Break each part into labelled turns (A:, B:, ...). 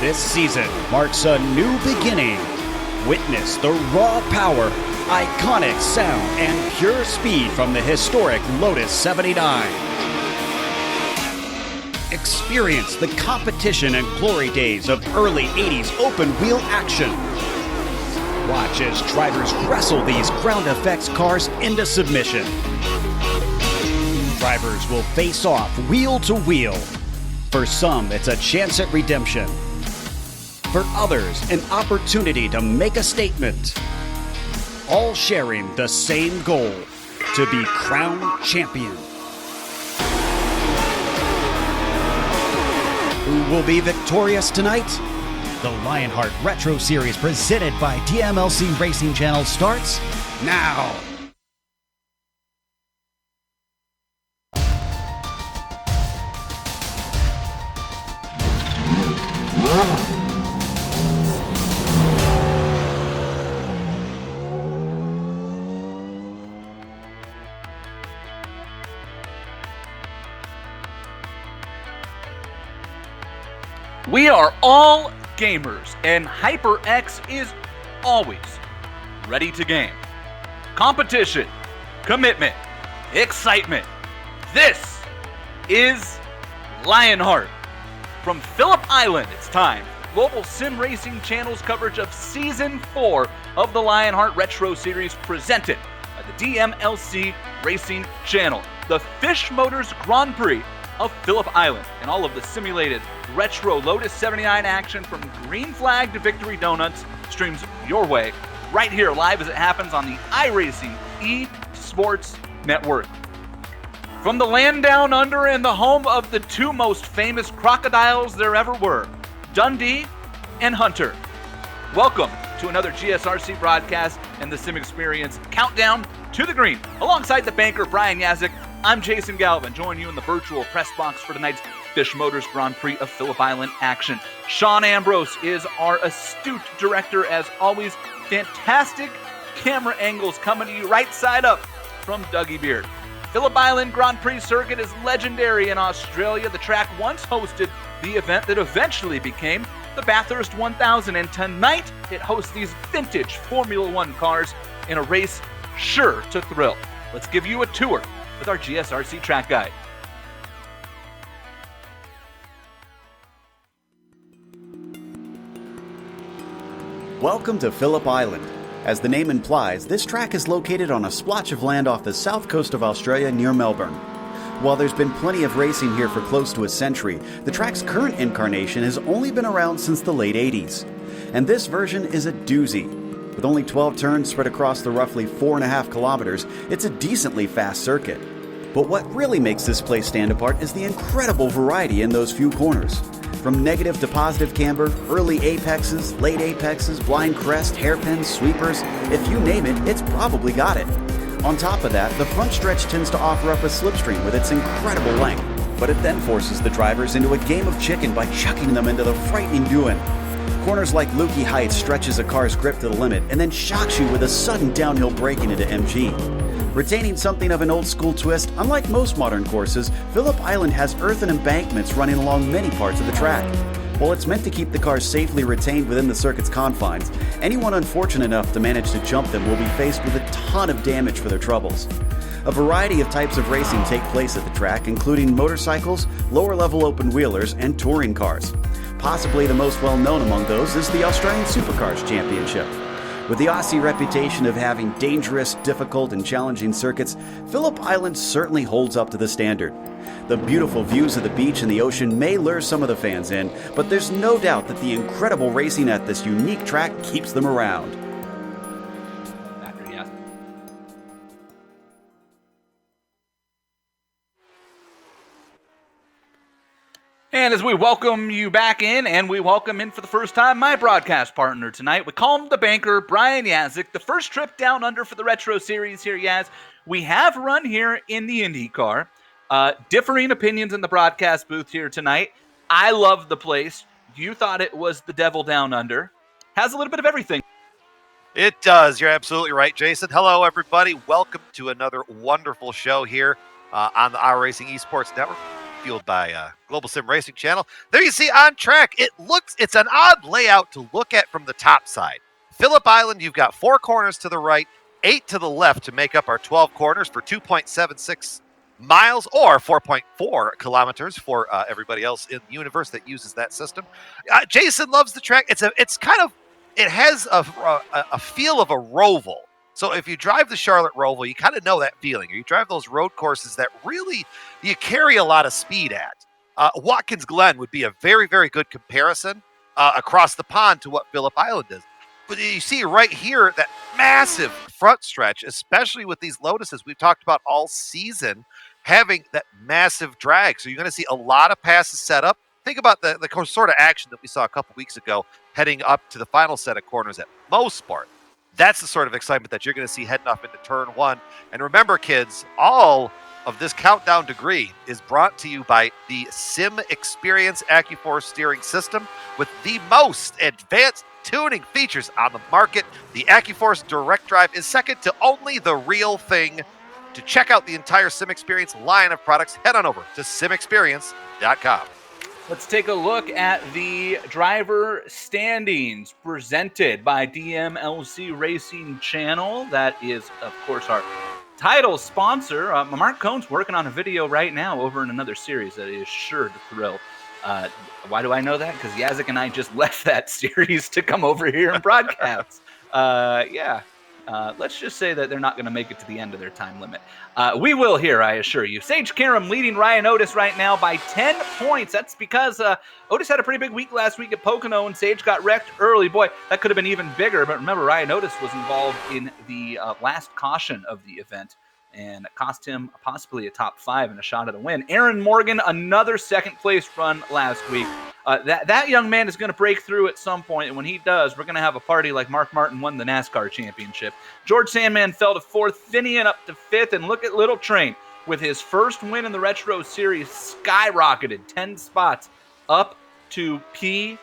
A: This season marks a new beginning. Witness the raw power, iconic sound, and pure speed from the historic Lotus 79. Experience the competition and glory days of early 80s open-wheel action. Watch as drivers wrestle these ground effects cars into submission. Drivers will face off wheel to wheel. For some, it's a chance at redemption. For others, an opportunity to make a statement. All sharing the same goal, to be crowned champion. Who will be victorious tonight? The Lionheart Retro Series presented by DMLC Racing Channel starts now.
B: We are all gamers, and HyperX is always ready to game. Competition, commitment, excitement. This is Lionheart. From Phillip Island, it's time. Global SimRacing Channel's coverage of Season 4 of the Lionheart Retro Series presented by the DMLC Racing Channel. The Fisch Motors Grand Prix of Phillip Island and all of the simulated retro Lotus 79 action from green flag to victory donuts streams your way right here live as it happens on the iRacing eSports Network. From the land down under and the home of the two most famous crocodiles there ever were, Dundee and Hunter. Welcome to another GSRC broadcast and the Sim Experience Countdown to the Green. Alongside the banker Brian Yazik, I'm Jason Galvin, joining you in the virtual press box for tonight's Fisch Motors Grand Prix of Phillip Island action. Sean Ambrose is our astute director, as always. Fantastic camera angles coming to you right side up from Dougie Beard. Phillip Island Grand Prix circuit is legendary in Australia. The track once hosted the event that eventually became the Bathurst 1000, and tonight it hosts these vintage Formula One cars in a race sure to thrill. Let's give you a tour with our GSRC track guide.
A: Welcome to Phillip Island. As the name implies, this track is located on a splotch of land off the south coast of Australia near Melbourne. While there's been plenty of racing here for close to a century, the track's current incarnation has only been around since the late 80s. And this version is a doozy. With only 12 turns spread across the roughly 4.5 kilometers, it's a decently fast circuit. But what really makes this place stand apart is the incredible variety in those few corners. From negative to positive camber, early apexes, late apexes, blind crest, hairpins, sweepers, if you name it, it's probably got it. On top of that, the front stretch tends to offer up a slipstream with its incredible length, but it then forces the drivers into a game of chicken by chucking them into the frightening doing. Corners like Lukey Heights stretches a car's grip to the limit and then shocks you with a sudden downhill braking into MG. Retaining something of an old-school twist, unlike most modern courses, Phillip Island has earth and embankments running along many parts of the track. While it's meant to keep the cars safely retained within the circuit's confines, anyone unfortunate enough to manage to jump them will be faced with a ton of damage for their troubles. A variety of types of racing take place at the track, including motorcycles, lower-level open-wheelers, and touring cars. Possibly the most well-known among those is the Australian Supercars Championship. With the Aussie reputation of having dangerous, difficult, and challenging circuits, Phillip Island certainly holds up to the standard. The beautiful views of the beach and the ocean may lure some of the fans in, but there's no doubt that the incredible racing at this unique track keeps them around.
B: And as we welcome you back in, and we welcome in for the first time my broadcast partner tonight, we call him the banker, Brian Yazik. The first trip down under for the Retro Series here, Yaz. We have run here in the IndyCar. Differing opinions in the broadcast booth here tonight. I love the place. You thought it was the devil down under. Has a little bit of everything.
C: It does. You're absolutely right, Jason. Hello, everybody. Welcome to another wonderful show here on the iRacing Esports Network. fueled by Global SimRacing Channel. There you see on track, it's an odd layout to look at from the top side. Phillip Island, you've got 4 corners to the right, 8 to the left to make up our 12 corners for 2.76 miles or 4.4 kilometers for everybody else in the universe that uses that system. Jason loves the track. It has a feel of a roval. So if you drive the Charlotte Roval, you kind of know that feeling. Or you drive those road courses that really you carry a lot of speed at. Watkins Glen would be a very, very good comparison across the pond to what Phillip Island is. But you see right here that massive front stretch, especially with these Lotuses we've talked about all season, having that massive drag. So you're going to see a lot of passes set up. Think about the sort of action that we saw a couple weeks ago heading up to the final set of corners at Mosport. That's the sort of excitement that you're going to see heading off into turn 1. And remember, kids, all of this countdown degree is brought to you by the Sim Experience AccuForce steering system with the most advanced tuning features on the market. The AccuForce Direct Drive is second to only the Real Thing. To check out the entire Sim Experience line of products, head on over to simexperience.com.
B: Let's take a look at the driver standings presented by DMLC Racing Channel. That is, of course, our title sponsor. Mark Cohn's working on a video right now over in another series that is sure to thrill. Why do I know that? Because Yazik and I just left that series to come over here and broadcast. Let's just say that they're not going to make it to the end of their time limit. We will here, I assure you. Sage Karam leading Ryan Otis right now by 10 points. That's because Otis had a pretty big week last week at Pocono, and Sage got wrecked early. Boy, that could have been even bigger. But remember, Ryan Otis was involved in the last caution of the event, and it cost him possibly a top 5 and a shot at a win. Aaron Morgan, another second-place run last week. That young man is going to break through at some point, and when he does, we're going to have a party like Mark Martin won the NASCAR championship. George Sandman fell to 4th, Finian up to 5th, and look at Little Train. With his first win in the Retro Series, skyrocketed 10 spots up to P6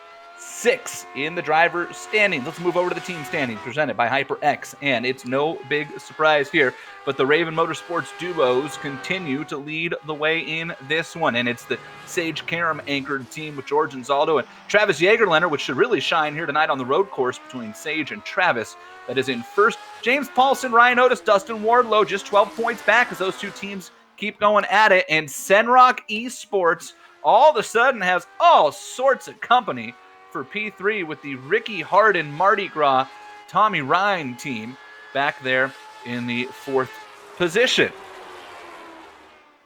B: in the driver standings. Let's move over to the team standings presented by HyperX, and it's no big surprise here, but the Raven Motorsports duos continue to lead the way in this one, and it's the Sage Karam anchored team with George Anzaldo and Travis Jagerlener, which should really shine here tonight on the road course between Sage and Travis. That is in first. James Paulson, Ryan Otis, Dustin Wardlow, just 12 points back as those two teams keep going at it, and Senrock Esports all of a sudden has all sorts of company for P3 with the Ricky Hardin Mardi Gras Tommy Ryan team back there in the 4th position.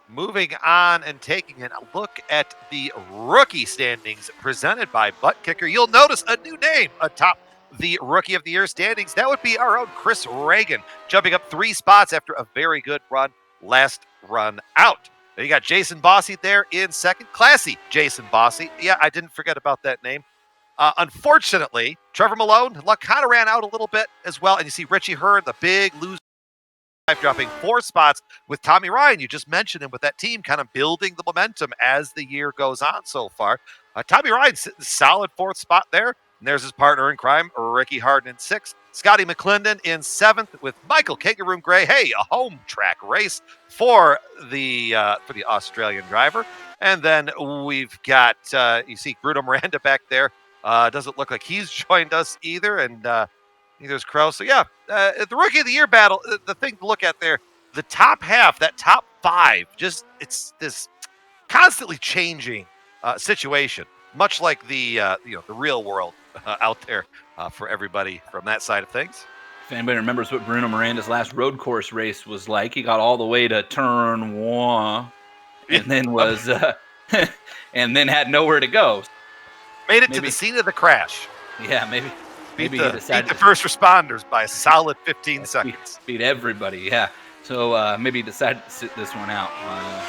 C: Moving on and taking a look at the rookie standings presented by Butt Kicker, you'll notice a new name atop the Rookie of the Year standings. That would be our own Chris Reagan, jumping up 3 spots after a very good run last run out. Then you got Jason Bossy there in second. Classy Jason Bossy. Yeah, I didn't forget about that name. Unfortunately, Trevor Malone, luck kind of ran out a little bit as well. And you see Richie Hurd, the big loser, dropping 4 spots with Tommy Ryan. You just mentioned him with that team kind of building the momentum as the year goes on so far. Tommy Ryan, solid 4th spot there. And there's his partner in crime, Ricky Hardin in 6th. Scotty McClendon in 7th with Michael Kangaroo Gray. Hey, a home track race for the Australian driver. And then we've got, you see Bruno Miranda back there. Doesn't look like he's joined us either. And neither is Crow. So, yeah, the Rookie of the Year battle, the thing to look at there, the top half, that top 5, it's this constantly changing situation, much like the real world out there for everybody from that side of things.
B: If anybody remembers what Bruno Miranda's last road course race was like, he got all the way to turn 1 and then was and then had nowhere to go.
C: Made it to the scene of the crash.
B: Yeah, maybe
C: Beat
B: he decided
C: the first responders by a solid 15 seconds.
B: Beat everybody, yeah. So maybe he decided to sit this one out,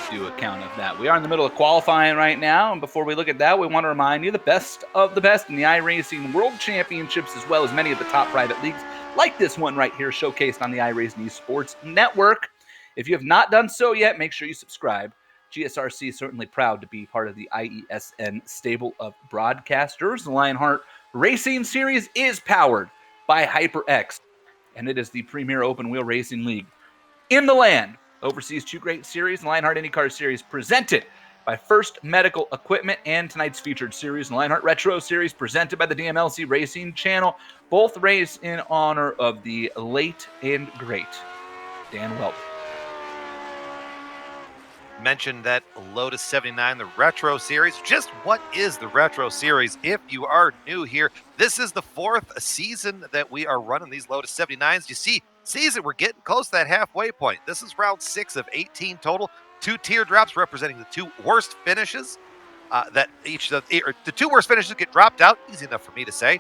B: do a count of that. We are in the middle of qualifying right now, and before we look at that, we want to remind you the best of the best in the iRacing World Championships, as well as many of the top private leagues, like this one right here, showcased on the iRacing Esports Network. If you have not done so yet, make sure you subscribe. GSRC is certainly proud to be part of the IESN stable of broadcasters. The Lionheart Racing Series is powered by HyperX, and it is the premier open-wheel racing league in the land. Oversees 2 great series, the Lionheart IndyCar Series presented by First Medical Equipment, and tonight's featured series, the Lionheart Retro Series, presented by the DMLC Racing Channel. Both race in honor of the late and great Dan Weldon.
C: Mentioned that Lotus 79, the Retro Series. Just what is the Retro Series? If you are new here, this is the 4th season that we are running these Lotus 79s. You see, season, we're getting close to that halfway point. This is round 6 of 18 total. 2 teardrops representing the 2 worst finishes. The 2 worst finishes get dropped out. Easy enough for me to say.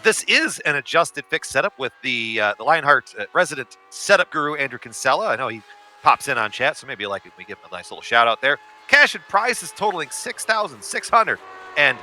C: This is an adjusted fixed setup with the Lionheart resident setup guru, Andrew Kinsella. I know he pops in on chat, so maybe you like it. We give him a nice little shout out there. Cash and prizes totaling $6,671. And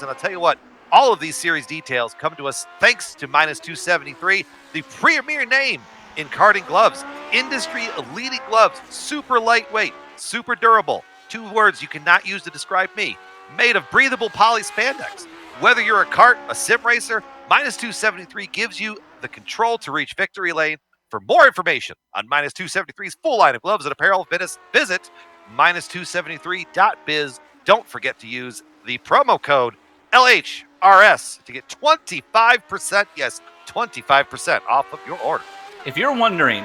C: I'll tell you what, all of these series details come to us thanks to Minus 273, the premier name in karting gloves. Industry leading gloves, super lightweight, super durable. 2 words you cannot use to describe me. Made of breathable poly spandex. Whether you're a kart, a sim racer, Minus 273 gives you the control to reach victory lane. For more information on Minus 273's full line of gloves and apparel, visit minus273.biz. Don't forget to use the promo code LHRS to get 25%, yes, 25% off of your order.
B: If you're wondering,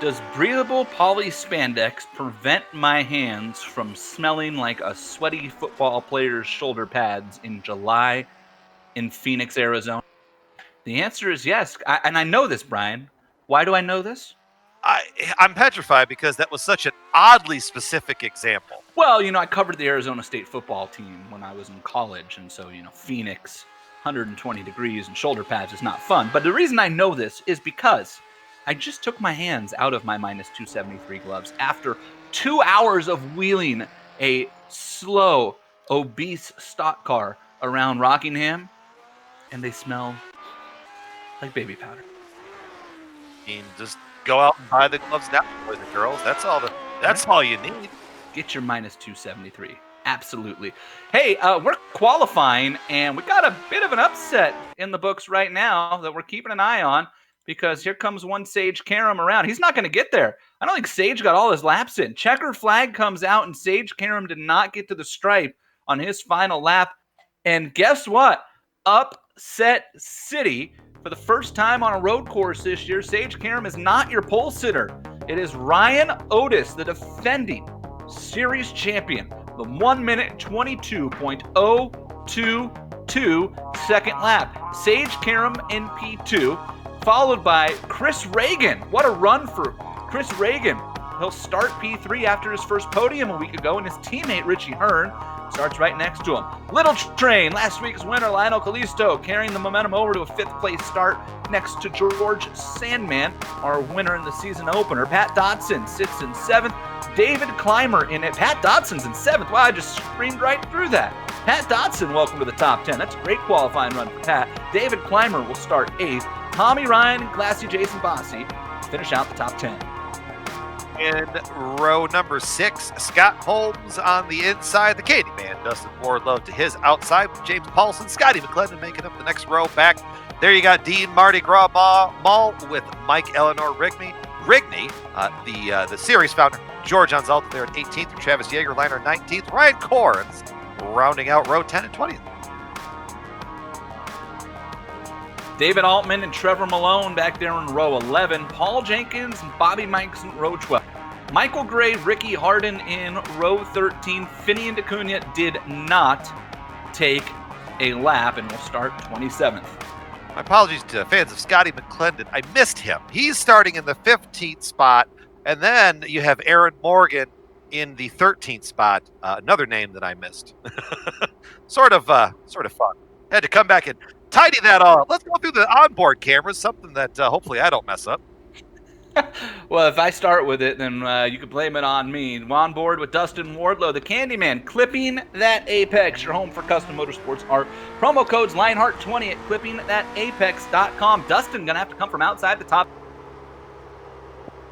B: does breathable poly spandex prevent my hands from smelling like a sweaty football player's shoulder pads in July in Phoenix, Arizona? The answer is yes. And I know this, Brian. Why do I know this?
C: I'm petrified because that was such an oddly specific example.
B: Well, I covered the Arizona State football team when I was in college. And so, Phoenix, 120 degrees and shoulder pads is not fun. But the reason I know this is because I just took my hands out of my Minus 273 gloves after 2 hours of wheeling a slow, obese stock car around Rockingham, and they smell like baby powder.
C: Just go out and buy the gloves now, boys and girls. That's all you need.
B: Get your Minus 273. Absolutely. Hey, we're qualifying, and we got a bit of an upset in the books right now that we're keeping an eye on, because here comes one Sage Karam around. He's not going to get there. I don't think Sage got all his laps in. Checker flag comes out, and Sage Karam did not get to the stripe on his final lap. And guess what? Upset City. For the first time on a road course this year, Sage Karam is not your pole sitter. It is Ryan Otis, the defending series champion. The 1 minute 22.022 second lap. Sage Karam in P2, followed by Chris Reagan. What a run for Chris Reagan. He'll start P3 after his first podium a week ago, and his teammate Richie Hearn starts right next to him. Little Train, last week's winner, Lionel Callisto, carrying the momentum over to a 5th place start next to George Sandman, our winner in the season opener. Pat Dodson sits in 7th. David Clymer in it. Pat Dodson's in 7th. Wow, I just screamed right through that. Pat Dodson, welcome to the top 10. That's a great qualifying run for Pat. David Clymer will start 8th. Tommy Ryan and Glassy Jason Bossy finish out the top 10.
C: In row number 6, Scott Holmes on the inside. The Candyman, Dustin Wardlow to his outside with James Paulson. Scotty McClendon making up the next row back. There you got Dean Mardi Gras Mall with Mike Eleanor Rigney, the series founder. George Anzalta there at 18th. Travis Yeager, liner 19th. Ryan Corns rounding out row 10 and 20th.
B: David Altman and Trevor Malone back there in row 11. Paul Jenkins and Bobby Mikes in row 12. Michael Gray, Ricky Harden in row 13. Finian DeCunha did not take a lap and will start 27th.
C: My apologies to fans of Scotty McClendon. I missed him. He's starting in the 15th spot. And then you have Aaron Morgan in the 13th spot. Another name that I missed. sort of fun. Had to come back and tidy that all up. Let's go through the onboard cameras, something that hopefully I don't mess up.
B: Well, if I start with it, then you can blame it on me. On board with Dustin Wardlow, the Candyman, clipping that Apex. Your home for custom motorsports art. Promo codes Lionheart20 at clippingthatapex.com. Dustin gonna have to come from outside the top.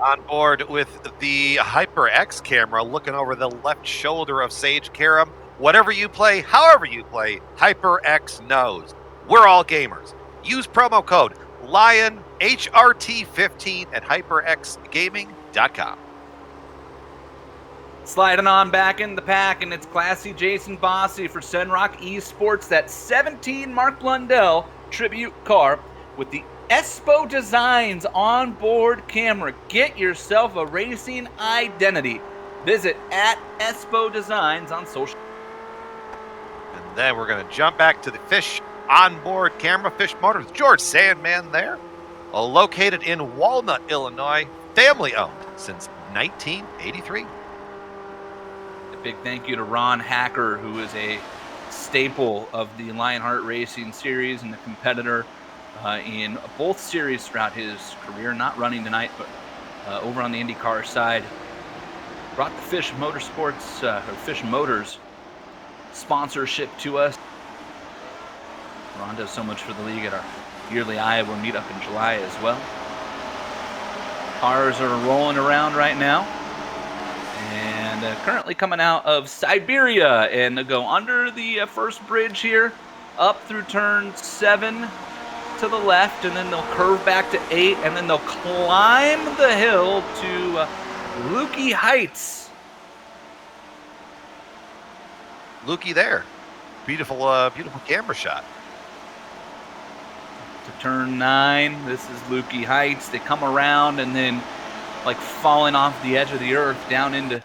C: On board with the HyperX camera, looking over the left shoulder of Sage Karam. Whatever you play, however you play, HyperX knows. We're all gamers. Use promo code LionHRT15 at hyperxgaming.com.
B: Sliding on back in the pack, and it's Classy Jason Bossy for Sunrock Esports, that 17 Mark Blundell tribute car with the Espo Designs onboard camera. Get yourself a racing identity. Visit at Espo Designs on social.
C: And then we're going to jump back to the Fisch onboard camera. Fisch Motors, George Sandman there, located in Walnut, Illinois, family owned since 1983.
B: Big thank you to Ron Hacker, who is a staple of the Lionheart Racing Series and a competitor in both series throughout his career. Not running tonight, but over on the IndyCar side. Brought the Fisch Motorsports, or Fisch Motors sponsorship to us. Ron does so much for the league at our yearly Iowa meetup in July as well. Cars are rolling around right now. And currently coming out of Siberia, and they'll go under the first bridge here, up through turn 7 to the left, and then they'll curve back to 8, and then they'll climb the hill to Lukey Heights.
C: Lukey there. Beautiful, beautiful camera shot.
B: To turn 9, this is Lukey Heights. They come around and then like falling off the edge of the earth down into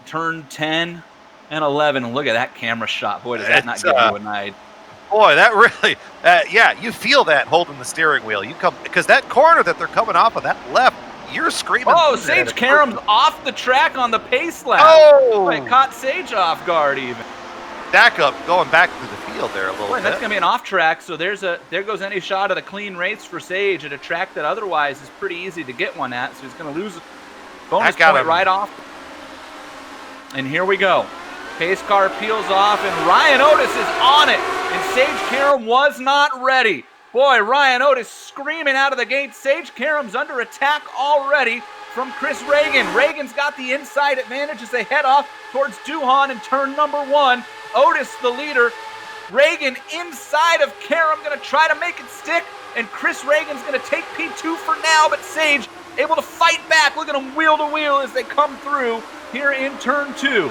B: turn 10 and 11. And look at that camera shot. Boy, does that not give you an idea.
C: Boy, that really, yeah, you feel that holding the steering wheel. You come, because that corner that they're coming off of, that left, you're screaming.
B: Oh, Sage Karam's off the track on the pace lap.
C: Oh!
B: It caught Sage off guard even.
C: Back up, going back through the field there a little bit.
B: That's going to be an off track, so there goes any shot at a clean race for Sage at a track that otherwise is pretty easy to get one at, so he's going to lose a bonus point right off. And here we go. Pace car peels off, and Ryan Otis is on it, and Sage Karam was not ready. Boy, Ryan Otis screaming out of the gate. Sage Karam's under attack already from Chris Reagan. Reagan's got the inside advantage as they head off towards Duhan in turn number 1. Otis, the leader. Reagan inside of Karam, going to try to make it stick, and Chris Reagan's going to take P2 for now, but Sage able to fight back. Look at them wheel to wheel as they come through here in turn 2.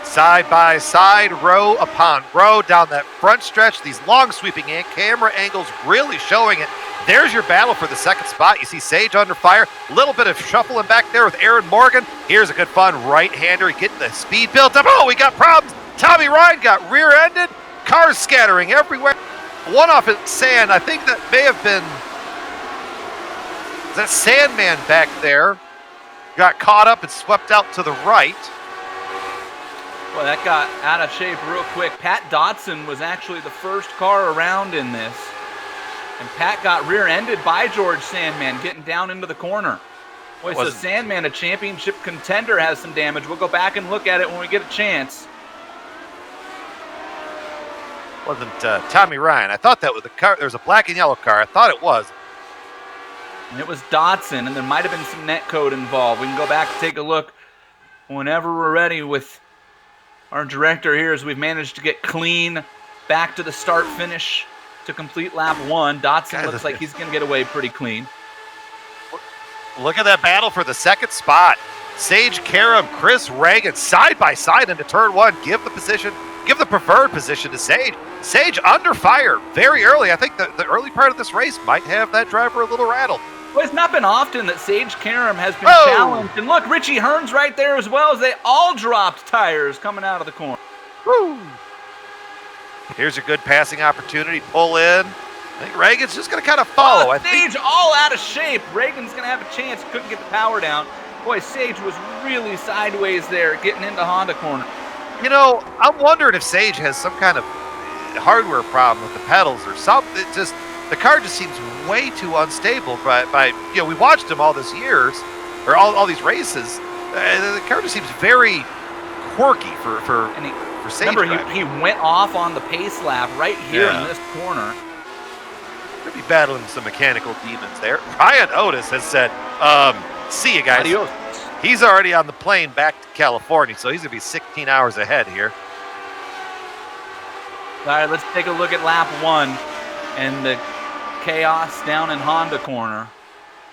C: Side by side, row upon row down that front stretch. These long sweeping camera angles really showing it. There's your battle for the second spot. You see Sage under fire. A little bit of shuffling back there with Aaron Morgan. Here's a good fun right-hander getting the speed built up. Oh, we got problems. Tommy Ryan got rear-ended. Cars scattering everywhere. One off in sand. I think that may have been that Sandman back there. Got caught up and swept out to the right.
B: Well, that got out of shape real quick. Pat Dodson was actually the first car around in this. And Pat got rear-ended by George Sandman getting down into the corner. Boy, so Sandman, a championship contender, has some damage. We'll go back and look at it when we get a chance.
C: Wasn't Tommy Ryan. I thought that was the car. There's a black and yellow car. I thought it was.
B: And it was Dodson, and there might have been some net code involved. We can go back and take a look whenever we're ready with our director here, as we've managed to get clean back to the start-finish to complete lap 1. Dodson looks like he's going to get away pretty clean.
C: Look at that battle for the second spot. Sage Karam, Chris Reagan, side by side into turn 1. Give the preferred position to Sage. Sage under fire very early. I think the early part of this race might have that driver a little rattled.
B: Well, it's not been often that Sage Karam has been challenged. And look, Richie Hearn's right there as well, as they all dropped tires coming out of the corner.
C: Woo! Here's a good passing opportunity. Pull in. I think Reagan's just going to kind of follow.
B: Sage all out of shape. Reagan's going to have a chance. Couldn't get the power down. Boy, Sage was really sideways there getting into Honda corner.
C: You know, I'm wondering if Sage has some kind of hardware problem with the pedals or something. It just, the car just seems way too unstable. By you know, we watched him all these years, or all these races. The car just seems very quirky for Sage.
B: Remember, he went off on the pace lap right here in this corner.
C: Could be battling some mechanical demons there. Ryan Otis has said, see you guys.
B: Adios.
C: He's already on the plane back to California, so he's going to be 16 hours ahead here.
B: All right, let's take a look at lap 1 and the chaos down in Honda corner.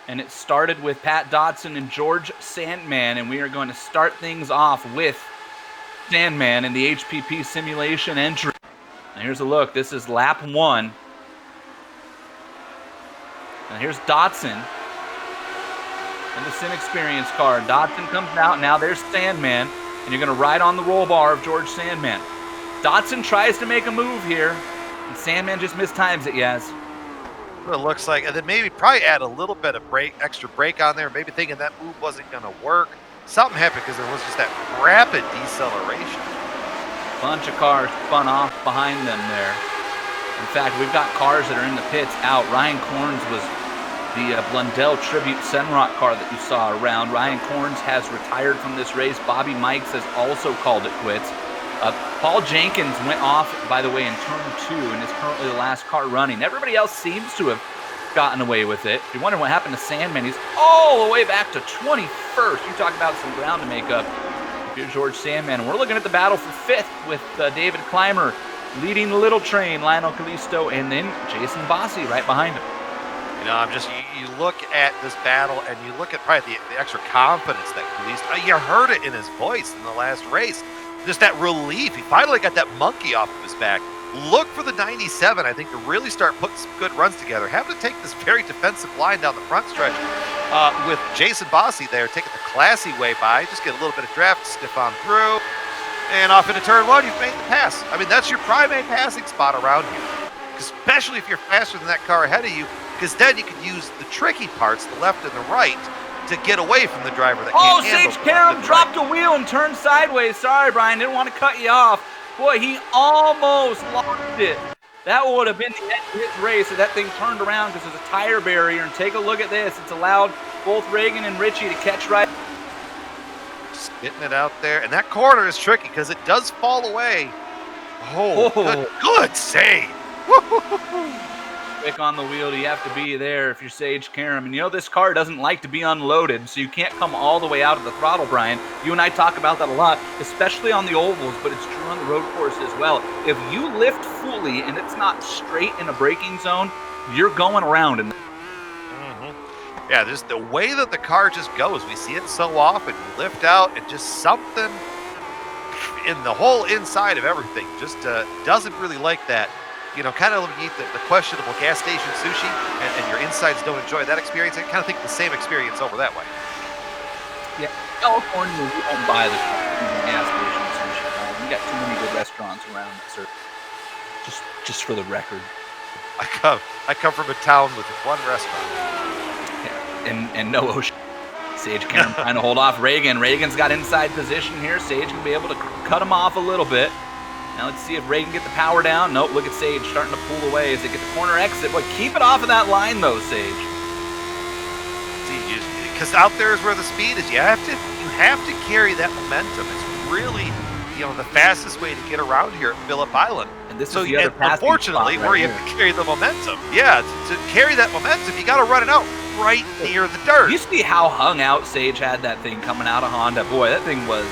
B: And it started with Pat Dodson and George Sandman, and we are going to start things off with Sandman in the HPP simulation entry. And here's a look. This is lap 1. And here's Dodson in the Sim Experience car. Dodson comes out. Now there's Sandman, and you're going to ride on the roll bar of George Sandman. Dodson tries to make a move here, and Sandman just mistimes it, Yaz.
C: It looks like, and then maybe probably add a little bit of extra brake on there, maybe thinking that move wasn't going to work. Something happened because there was just that rapid deceleration.
B: Bunch of cars spun off behind them there. In fact, we've got cars that are in the pits out. Ryan Corns was the Blundell Tribute Senrock car that you saw around. Ryan Corns has retired from this race. Bobby Mikes has also called it quits. Paul Jenkins went off, by the way, in turn 2 and is currently the last car running. Everybody else seems to have gotten away with it. If you're wondering what happened to Sandman, he's all the way back to 21st. You talk about some ground to make up. If you're George Sandman, and we're looking at the battle for 5th with David Clymer leading the little train, Lionel Callisto, and then Jason Bossi right behind him.
C: You know, you look at this battle and you look at probably the extra confidence that Callisto, you heard it in his voice in the last race. Just that relief. He finally got that monkey off of his back. Look for the 97, I think, to really start putting some good runs together. Having to take this very defensive line down the front stretch with Jason Bossi there, taking the classy way by. Just get a little bit of draft, stiff on through, and off into turn 1, you've made the pass. I mean, that's your primary passing spot around here, especially if you're faster than that car ahead of you, because then you can use the tricky parts, the left and the right, to get away from the driver that can't handle.
B: Sage Karam dropped a wheel and turned sideways. Sorry, Brian, didn't want to cut you off. Boy, he almost lost it. That would have been the end of his race if that thing turned around because there's a tire barrier. And take a look at this. It's allowed both Reagan and Richie to catch right.
C: Just getting it out there. And that corner is tricky because it does fall away. Oh. Good save.
B: Quick on the wheel, you have to be there if you're Sage Karam. And you know this car doesn't like to be unloaded, so you can't come all the way out of the throttle, Brian. You and I talk about that a lot, especially on the ovals, but it's true on the road course as well. If you lift fully and it's not straight in a braking zone, you're going around.
C: Yeah, just the way that the car just goes. We see it so often. You lift out and just something in the whole inside of everything just doesn't really like that. You know, kind of when you eat the questionable gas station sushi and your insides don't enjoy that experience, I kind of think the same experience over that way.
B: Yeah, California, we don't buy the gas station sushi. We got too many good restaurants around, sir. Just for the record.
C: I come from a town with one restaurant.
B: Yeah, and no ocean. Sage Karam trying to hold off Reagan. Reagan's got inside position here. Sage can be able to cut him off a little bit. Now let's see if Reagan get the power down. Nope, look at Sage starting to pull away as they get the corner exit. Boy, keep it off of that line though, Sage.
C: See, because out there is where the speed is. You have to carry that momentum. It's really, the fastest way to get around here at Phillip Island.
B: And this is the other
C: unfortunately, where you have to carry the momentum. Yeah, to carry that momentum, you got to run it out right near the dirt.
B: You see how hung out Sage had that thing coming out of Honda. Boy, that thing was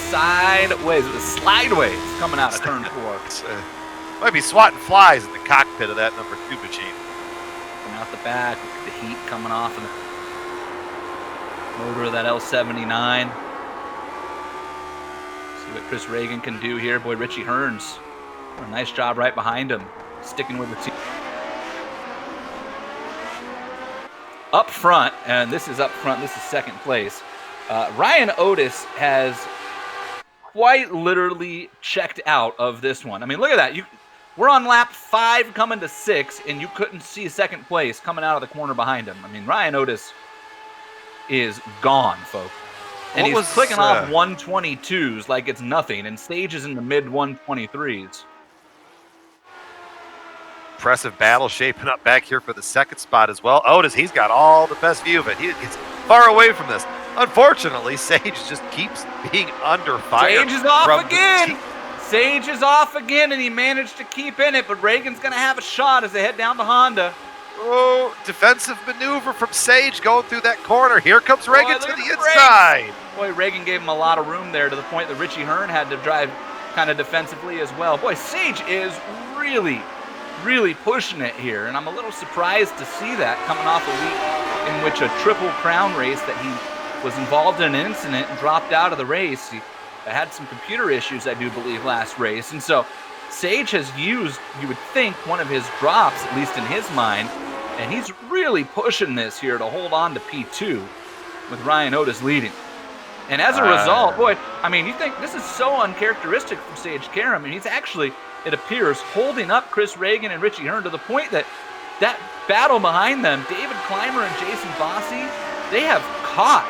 B: sideways. It was slideways coming out of turn 4.
C: Might be swatting flies in the cockpit of that number 2 machine.
B: Coming out the back, look at the heat coming off of the motor of that L79. See what Chris Reagan can do here. Boy, Richie Hearns, a nice job right behind him, sticking with the team. Up front, and this is up front, this is second place. Ryan Otis has quite literally checked out of this one. I mean, look at that. We're on lap 5 coming to 6, and you couldn't see second place coming out of the corner behind him. I mean, Ryan Otis is gone, folks. And he's clicking off 122s like it's nothing, and Sage is in the mid-123s.
C: Impressive battle shaping up back here for the second spot as well. Otis, he's got all the best view of it. He's far away from this. Unfortunately, Sage just keeps being under fire.
B: Sage is off again. Sage is off again, and he managed to keep in it, but Reagan's going to have a shot as they head down to Honda.
C: Oh, defensive maneuver from Sage going through that corner. Here comes Reagan to the inside.
B: Boy, Reagan gave him a lot of room there to the point that Richie Hearn had to drive kind of defensively as well. Boy, Sage is really pushing it here, and I'm a little surprised to see that coming off a week in which a Triple Crown race that he was involved in an incident and dropped out of the race. He had some computer issues, I do believe, last race. And so Sage has used, you would think, one of his drops, at least in his mind, and he's really pushing this here to hold on to P2 with Ryan Otis leading. And as a result, boy, I mean, you think this is so uncharacteristic from Sage Karam, and he's actually, it appears, holding up Chris Reagan and Richie Hearn to the point that that battle behind them, David Clymer and Jason Bossy, they have caught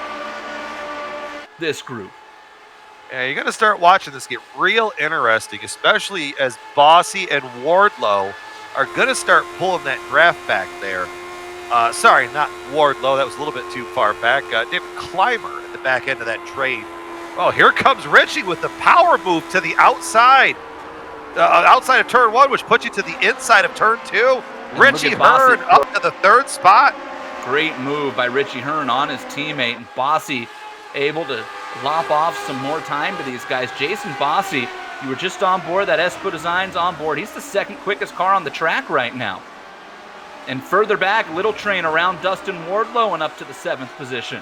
B: this group.
C: Yeah, you're going to start watching this get real interesting, especially as Bossy and Wardlow are going to start pulling that draft back there. Sorry, not Wardlow. That was a little bit too far back. David Clymer at the back end of that trade. Oh, here comes Richie with the power move to the outside. Outside of turn 1, which puts you to the inside of turn 2. And Richie Hearn up to the 3rd spot.
B: Great move by Richie Hearn on his teammate, and Bossy able to lop off some more time to these guys. Jason Bossy, you were just on board. That Espo Design's on board. He's the 2nd quickest car on the track right now. And further back, Little Train around Dustin Wardlow and up to the 7th position.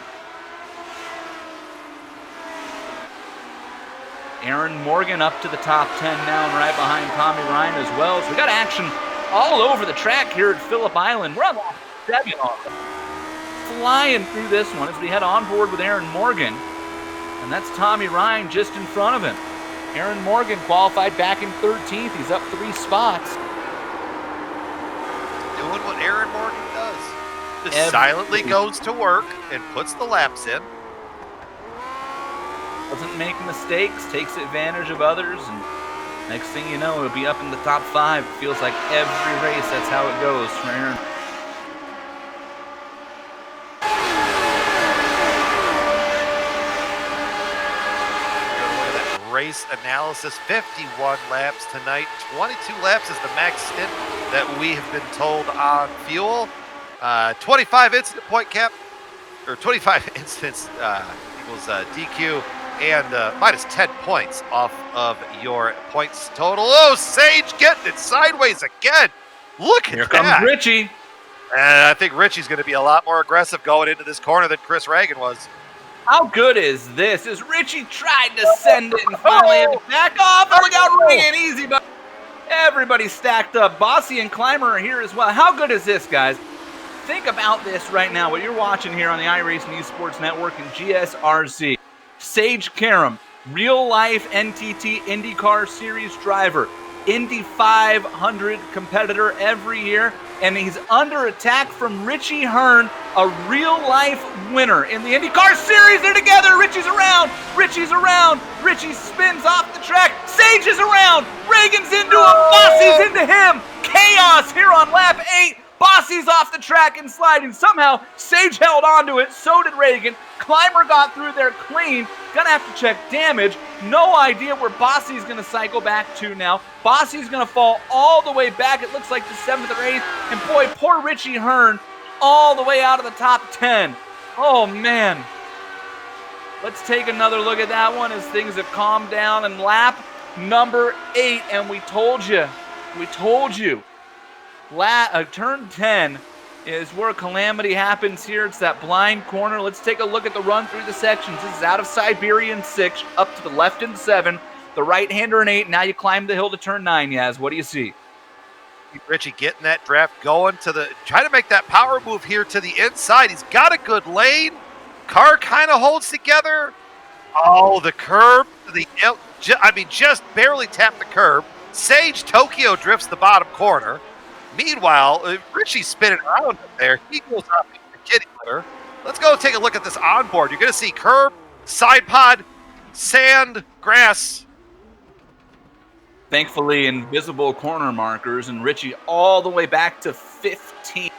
B: Aaron Morgan up to the top 10 now and right behind Tommy Ryan as well. So we got action all over the track here at Phillip Island. We're on lap 7 flying through this one as we head on board with Aaron Morgan. And that's Tommy Ryan just in front of him. Aaron Morgan qualified back in 13th. He's up 3 spots.
C: Doing what Aaron Morgan does. Just silently goes to work and puts the laps in.
B: Doesn't make mistakes, takes advantage of others, and next thing you know, he'll be up in the top 5. It feels like every race, that's how it goes for Aaron.
C: Race analysis, 51 laps tonight. 22 laps is the max stint that we have been told on fuel. 25 incident point cap, or 25 incidents equals DQ, and minus 10 points off of your points total. Oh, Sage getting it sideways again. Look at that.
B: Here comes Richie.
C: And I think Richie's going to be a lot more aggressive going into this corner than Chris Reagan was.
B: How good is this? As Richie tried to send it and finally had to back off. And look out, Reagan, easy, but everybody stacked up. Bossy and Clymer are here as well. How good is this, guys? Think about this right now, what you're watching here on the iRacing Esports Network and GSRC. Sage Karam, real-life NTT IndyCar Series driver, Indy 500 competitor every year, and he's under attack from Richie Hearn, a real-life winner in the IndyCar Series. They're together. Richie's around. Richie's around. Richie spins off the track. Sage is around. Reagan's into him. Bossy's into him. Chaos here on lap 8. Bossy's off the track and sliding. Somehow, Sage held onto it. So did Reagan. Clymer got through there clean. Gonna have to check damage. No idea where Bossy's gonna cycle back to now. Bossy's gonna fall all the way back. It looks like the 7th or 8th. And boy, poor Richie Hearn all the way out of the top 10. Oh, man. Let's take another look at that one as things have calmed down in lap number 8. And we told you. Turn 10 is where calamity happens here. It's that blind corner. Let's take a look at the run through the sections. This is out of Siberian 6, up to the left in 7, the right-hander in 8. Now you climb the hill to turn 9, Yaz. What do you see?
C: Richie getting that draft going trying to make that power move here to the inside. He's got a good lane. Car kind of holds together. Oh, the curb. Just barely tapped the curb. Sage Tokyo drifts the bottom corner. Meanwhile, Richie's spinning around up there. He goes off the kitty litter. Let's go take a look at this onboard. You're going to see curb, side pod, sand, grass.
B: Thankfully, invisible corner markers, and Richie all the way back to 15.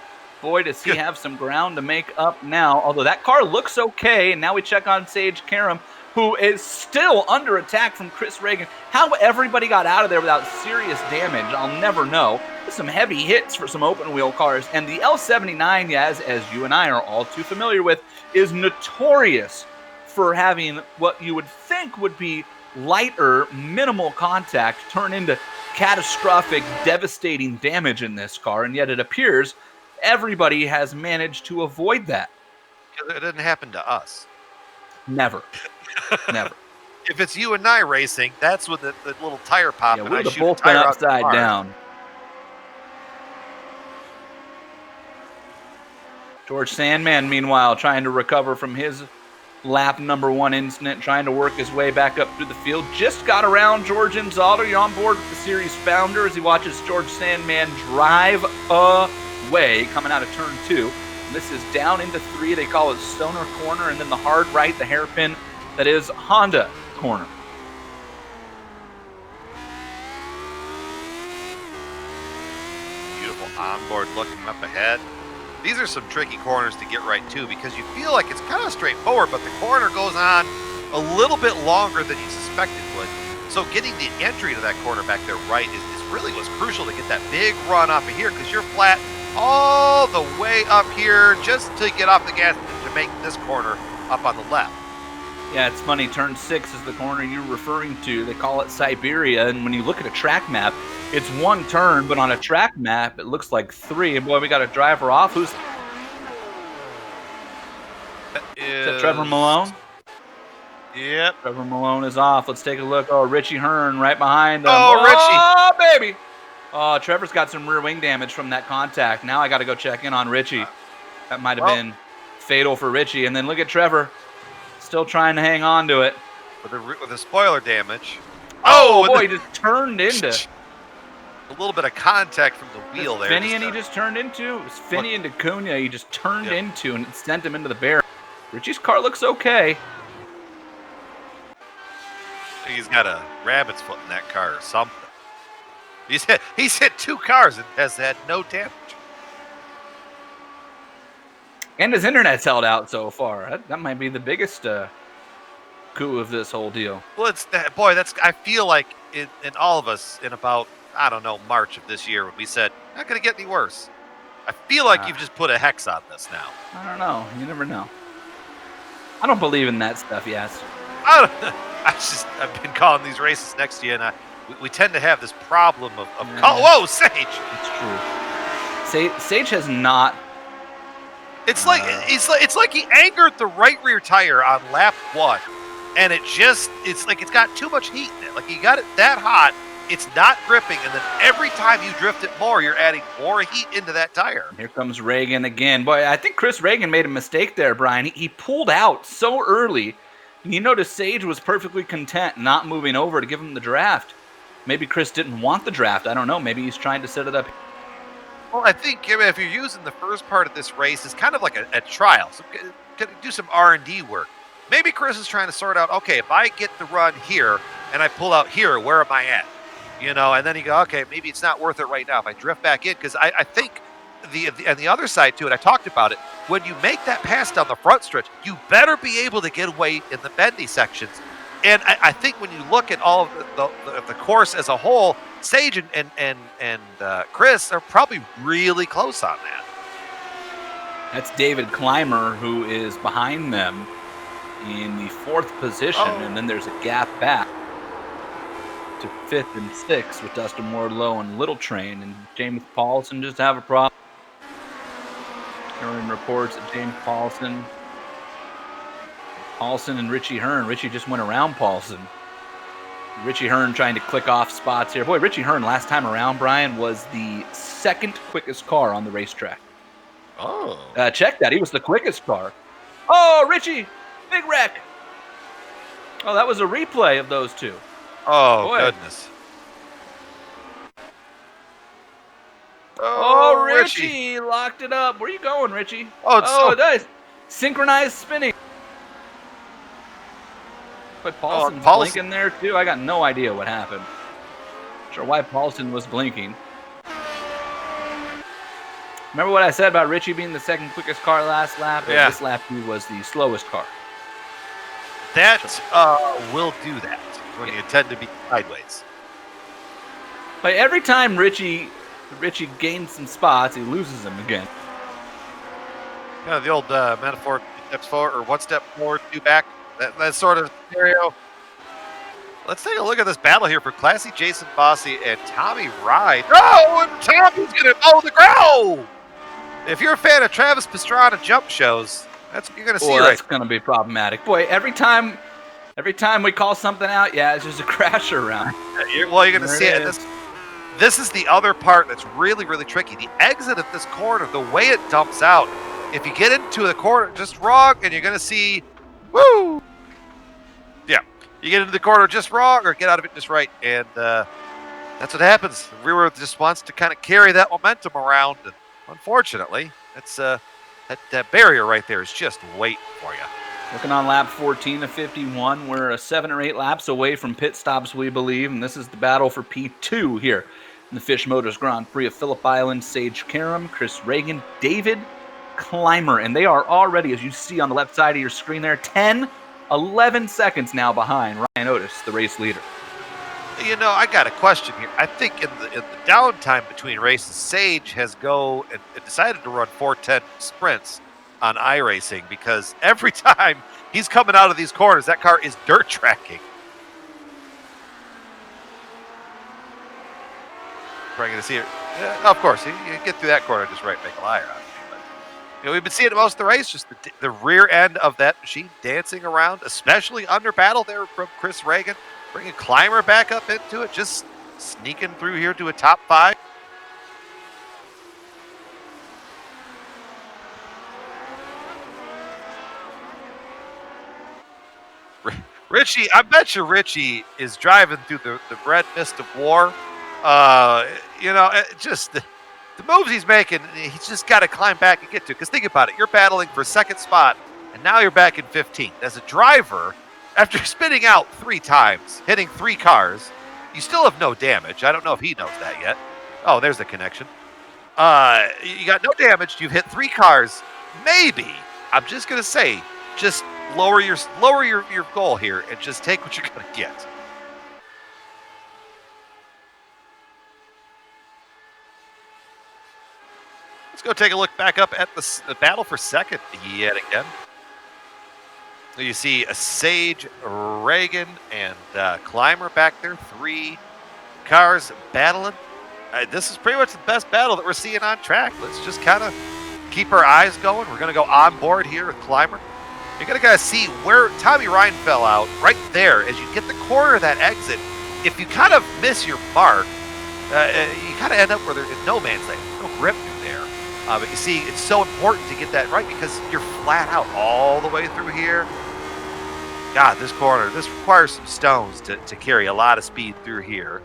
B: Boy, does he have some ground to make up now. Although that car looks okay, and now we check on Sage Karam, who is still under attack from Chris Reagan. How everybody got out of there without serious damage, I'll never know. There's some heavy hits for some open-wheel cars. And the L79, as you and I are all too familiar with, is notorious for having what you would think would be lighter, minimal contact turn into catastrophic, devastating damage in this car. And yet it appears everybody has managed to avoid that.
C: It didn't happen to us.
B: Never. Never.
C: If it's you and I racing, that's with the little tire pop.
B: Yeah,
C: and
B: we
C: I
B: would have
C: shoot
B: both
C: a
B: been
C: tire out the
B: upside
C: car.
B: down. George Sandman, meanwhile, trying to recover from his lap number 1 incident, trying to work his way back up through the field. Just got around George Inzaldo. You're on board with the series founder as he watches George Sandman drive away, coming out of turn 2. And this is down into 3. They call it Stoner Corner, and then the hard right, the hairpin, that is Honda Corner.
C: Beautiful onboard looking up ahead. These are some tricky corners to get right too, because you feel like it's kind of straightforward, but the corner goes on a little bit longer than you suspected would. So getting the entry to that corner back there right is really was crucial to get that big run off of here, because you're flat all the way up here just to get off the gas to make this corner up on the left.
B: Yeah, it's funny. Turn 6 is the corner you're referring to. They call it Siberia, and when you look at a track map, it's 1 turn, but on a track map, it looks like 3. And boy, we got a driver off. Is that Trevor Malone?
C: Yep.
B: Trevor Malone is off. Let's take a look. Oh, Richie Hearn right behind them.
C: Oh, Richie.
B: Oh, baby. Oh, Trevor's got some rear wing damage from that contact. Now I got to go check in on Richie. That might have been fatal for Richie. And then look at Trevor. Still trying to hang on to it.
C: With the spoiler damage.
B: Oh, boy, he just turned into...
C: A little bit of contact from the wheel there.
B: Finian he just turned into. It was Finian to Cunha he just turned into, and it sent him into the barrier. Richie's car looks okay.
C: He's got a rabbit's foot in that car or something. He's hit 2 cars and has had no damage.
B: And his internet's held out so far. That might be the biggest coup of this whole deal.
C: Well, I feel like in all of us in about, I don't know, March of this year when we said, not going to get any worse. I feel like you've just put a hex on this now.
B: I don't know. You never know. I don't believe in that stuff, yes.
C: I've been calling these races next to you, and we tend to have this problem of whoa, Sage!
B: It's true. Sage has not.
C: It's like he angered the right rear tire on lap 1, and it's like it's got too much heat in it. Like you got it that hot, it's not gripping, and then every time you drift it more, you're adding more heat into that tire.
B: Here comes Reagan again. Boy, I think Chris Reagan made a mistake there, Brian. He pulled out so early. You notice Sage was perfectly content not moving over to give him the draft. Maybe Chris didn't want the draft. I don't know. Maybe he's trying to set it up.
C: Well, I think if you're using the first part of this race, it's kind of like a trial. So do some R&D work. Maybe Chris is trying to sort out, okay, if I get the run here and I pull out here, where am I at? And then you go, okay, maybe it's not worth it right now if I drift back in, because I think the other side to it, I talked about it, when you make that pass down the front stretch, you better be able to get away in the bendy sections. And I think when you look at all of the course as a whole, Sage and Chris are probably really close on that.
B: That's David Clymer, who is behind them in the 4th position, and then there's a gap back to 5th and 6th with Dustin Wardlow and Little Train, and James Paulson just have a problem. Hearing reports that James Paulson and Richie Hearn. Richie just went around Paulson. Richie Hearn trying to click off spots here. Boy, Richie Hearn last time around, Brian, was the 2nd quickest car on the racetrack.
C: Oh.
B: Check that. He was the quickest car. Oh, Richie! Big wreck! Oh, that was a replay of those two.
C: Oh,
B: boy.
C: Goodness.
B: Oh, Richie locked it up. Where are you going, Richie?
C: Oh,
B: nice. Synchronized spinning. But Paulson's
C: Paulson.
B: blinking there, too. I got no idea what happened. Not sure why Paulson was blinking. Remember what I said about Richie being the 2nd quickest car last lap?
C: Yeah.
B: This lap, he was the slowest car.
C: That will do that when you tend to be sideways.
B: But every time Richie gains some spots, he loses them again.
C: Yeah, the old metaphor, 2 steps forward or 1 step forward, 2 back. That sort of scenario. Let's take a look at this battle here for Classy Jason Fossey and Tommy Ride. Oh, and Tommy's going to mow the ground. If you're a fan of Travis Pastrana jump shows, that's what you're going to see right.
B: That's going to be problematic. Boy, every time we call something out, it's just a crasher around.
C: You're going to see it. This is the other part that's really, really tricky. The exit at this corner, the way it dumps out, if you get into the corner just wrong, and you're going to see, woo! Yeah, you get into the corner just wrong or get out of it just right, and that's what happens. The rear wheel just wants to kind of carry that momentum around, and unfortunately, it's that barrier right there is just waiting for you.
B: Looking on lap 14 of 51, we're 7 or 8 laps away from pit stops, we believe, and this is the battle for P2 here in the Fisch Motors Grand Prix of Phillip Island. Sage Karam, Chris Reagan, David Clymer, and they are already, as you see on the left side of your screen there, 11 seconds now behind Ryan Otis, the race leader.
C: You know, I got a question here. I think in the downtime between races, Sage has decided to run 4:10 sprints on iRacing, because every time he's coming out of these corners, that car is dirt tracking. We're going to see it. Of course, you get through that corner just right, make a liar out of me. But, you know, we've been seeing it most of the race, just the rear end of that machine dancing around, especially under battle there from Chris Reagan, bringing Clymer back up into it, just sneaking through here to a top 5. Richie, I bet you Richie is driving through the red mist of war. You know, just the moves he's making, he's just got to climb back and get to. Because think about it, you're battling for second spot, and now you're back in 15th. As a driver, after spinning out 3 times, hitting 3 cars, you still have no damage. I don't know if he knows that yet. Oh, there's the connection. You got no damage. You've hit 3 cars. Maybe, I'm just going to say, just lower your goal here and just take what you're going to get. Let's go take a look back up at the battle for second yet again. You see a Sage, Reagan, and Clymer back there. 3 cars battling. This is pretty much the best battle that we're seeing on track. Let's just kind of keep our eyes going. We're going to go on board here with Clymer. You're going to kind of see where Tommy Ryan fell out right there as you get the corner of that exit. If you kind of miss your mark, you kind of end up where there's no man's land, no grip through there. But you see, it's so important to get that right because you're flat out all the way through here. God, this corner, this requires some stones to carry a lot of speed through here.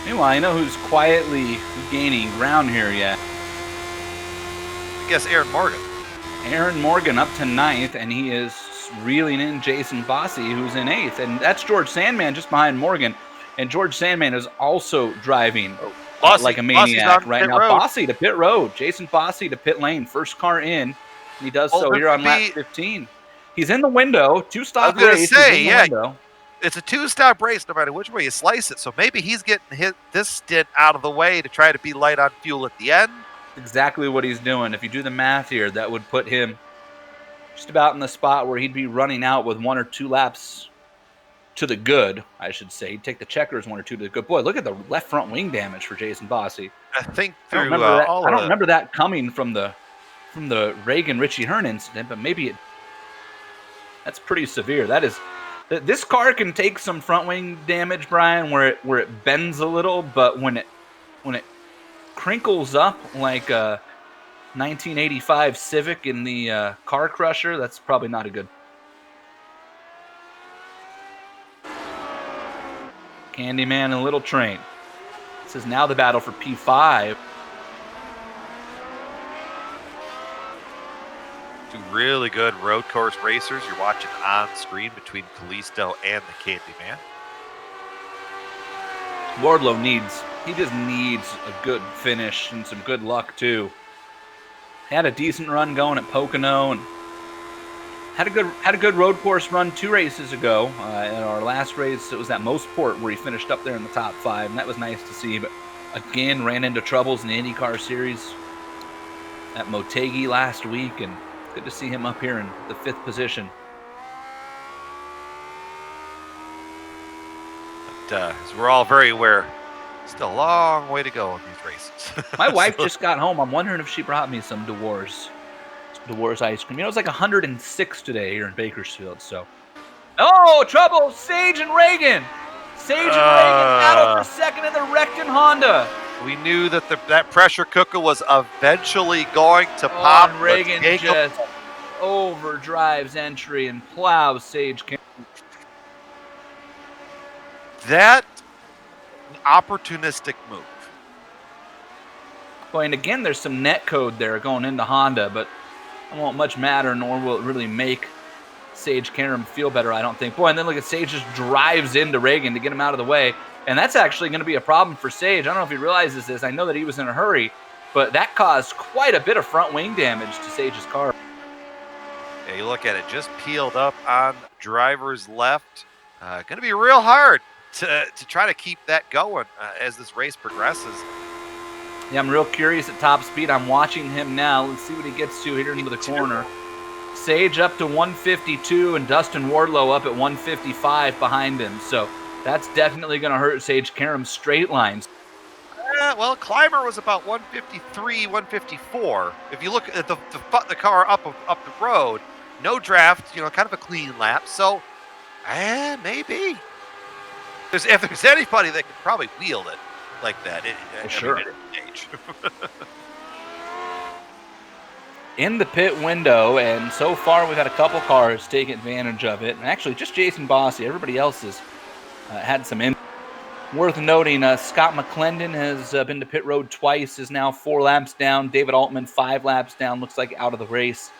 B: Meanwhile, you know who's quietly gaining ground here yet?
C: I guess Aaron Morgan.
B: Aaron Morgan up to 9th, and he is reeling in Jason Bossy, who's in 8th. And that's George Sandman just behind Morgan. And George Sandman is also driving like a maniac right now. Bossy to pit road. Jason Bossy to pit lane. First car in. And he does so here on lap 15. He's in the window. 2-stop race. Window.
C: It's a 2-stop race no matter which way you slice it. So maybe he's getting hit this stint out of the way to try to be light on fuel at the end.
B: Exactly what he's doing. If you do the math here, that would put him just about in the spot where he'd be running out with 1 or 2 laps to the good, I should say. He'd take the checkers 1 or 2 to the good. Boy, look at the left front wing damage for Jason Bossy.
C: I think
B: I don't remember that coming from the Reagan Richie Hearn incident, but maybe that's pretty severe. This car can take some front wing damage, Brian, where it bends a little, but when it crinkles up like a 1985 Civic in the Car Crusher, that's probably not a good. Candyman and Little Train. This is now the battle for P5.
C: 2 really good road course racers you're watching on screen between Kalisto and the Candyman.
B: Wardlow needs a good finish and some good luck too. Had a decent run going at Pocono and had a good road course run 2 races ago. In our last race, it was at Mossport where he finished up there in the top 5, and that was nice to see. But again, ran into troubles in the IndyCar series at Motegi last week, and good to see him up here in the 5th position.
C: as we're all very aware, still a long way to go in these races.
B: My wife just got home. I'm wondering if she brought me some Dewar's ice cream. You know, it's like 106 today here in Bakersfield. So, oh, trouble! Sage and Reagan. Sage and Reagan battle for second in the Recton Honda.
C: We knew that that pressure cooker was eventually going to pop.
B: And Reagan just overdrives entry and plows Sage.
C: That opportunistic move.
B: Boy, and again, there's some net code there going into Honda, but it won't much matter, nor will it really make Sage Karam feel better, I don't think. Boy, and then look at Sage just drives into Reagan to get him out of the way, and that's actually going to be a problem for Sage. I don't know if he realizes this. I know that he was in a hurry, but that caused quite a bit of front wing damage to Sage's car.
C: Yeah, you look at it, just peeled up on driver's left. Going to be real hard to try to keep that going as this race progresses.
B: Yeah, I'm real curious at top speed. I'm watching him now. Let's see what he gets to here into the corner. Sage up to 152 and Dustin Wardlow up at 155 behind him. So that's definitely going to hurt Sage Karam's straight lines.
C: Well, Clymer was about 153, 154. If you look at the car up the road, no draft, kind of a clean lap. So, maybe. If there's anybody that could probably wield it like that,
B: sure.
C: Age.
B: In the pit window, and so far we've had a couple cars take advantage of it. And actually, just Jason Bossy. Everybody else has had some in. Worth noting, Scott McClendon has been to pit road twice, is now 4 laps down. David Altman, 5 laps down, looks like out of the race.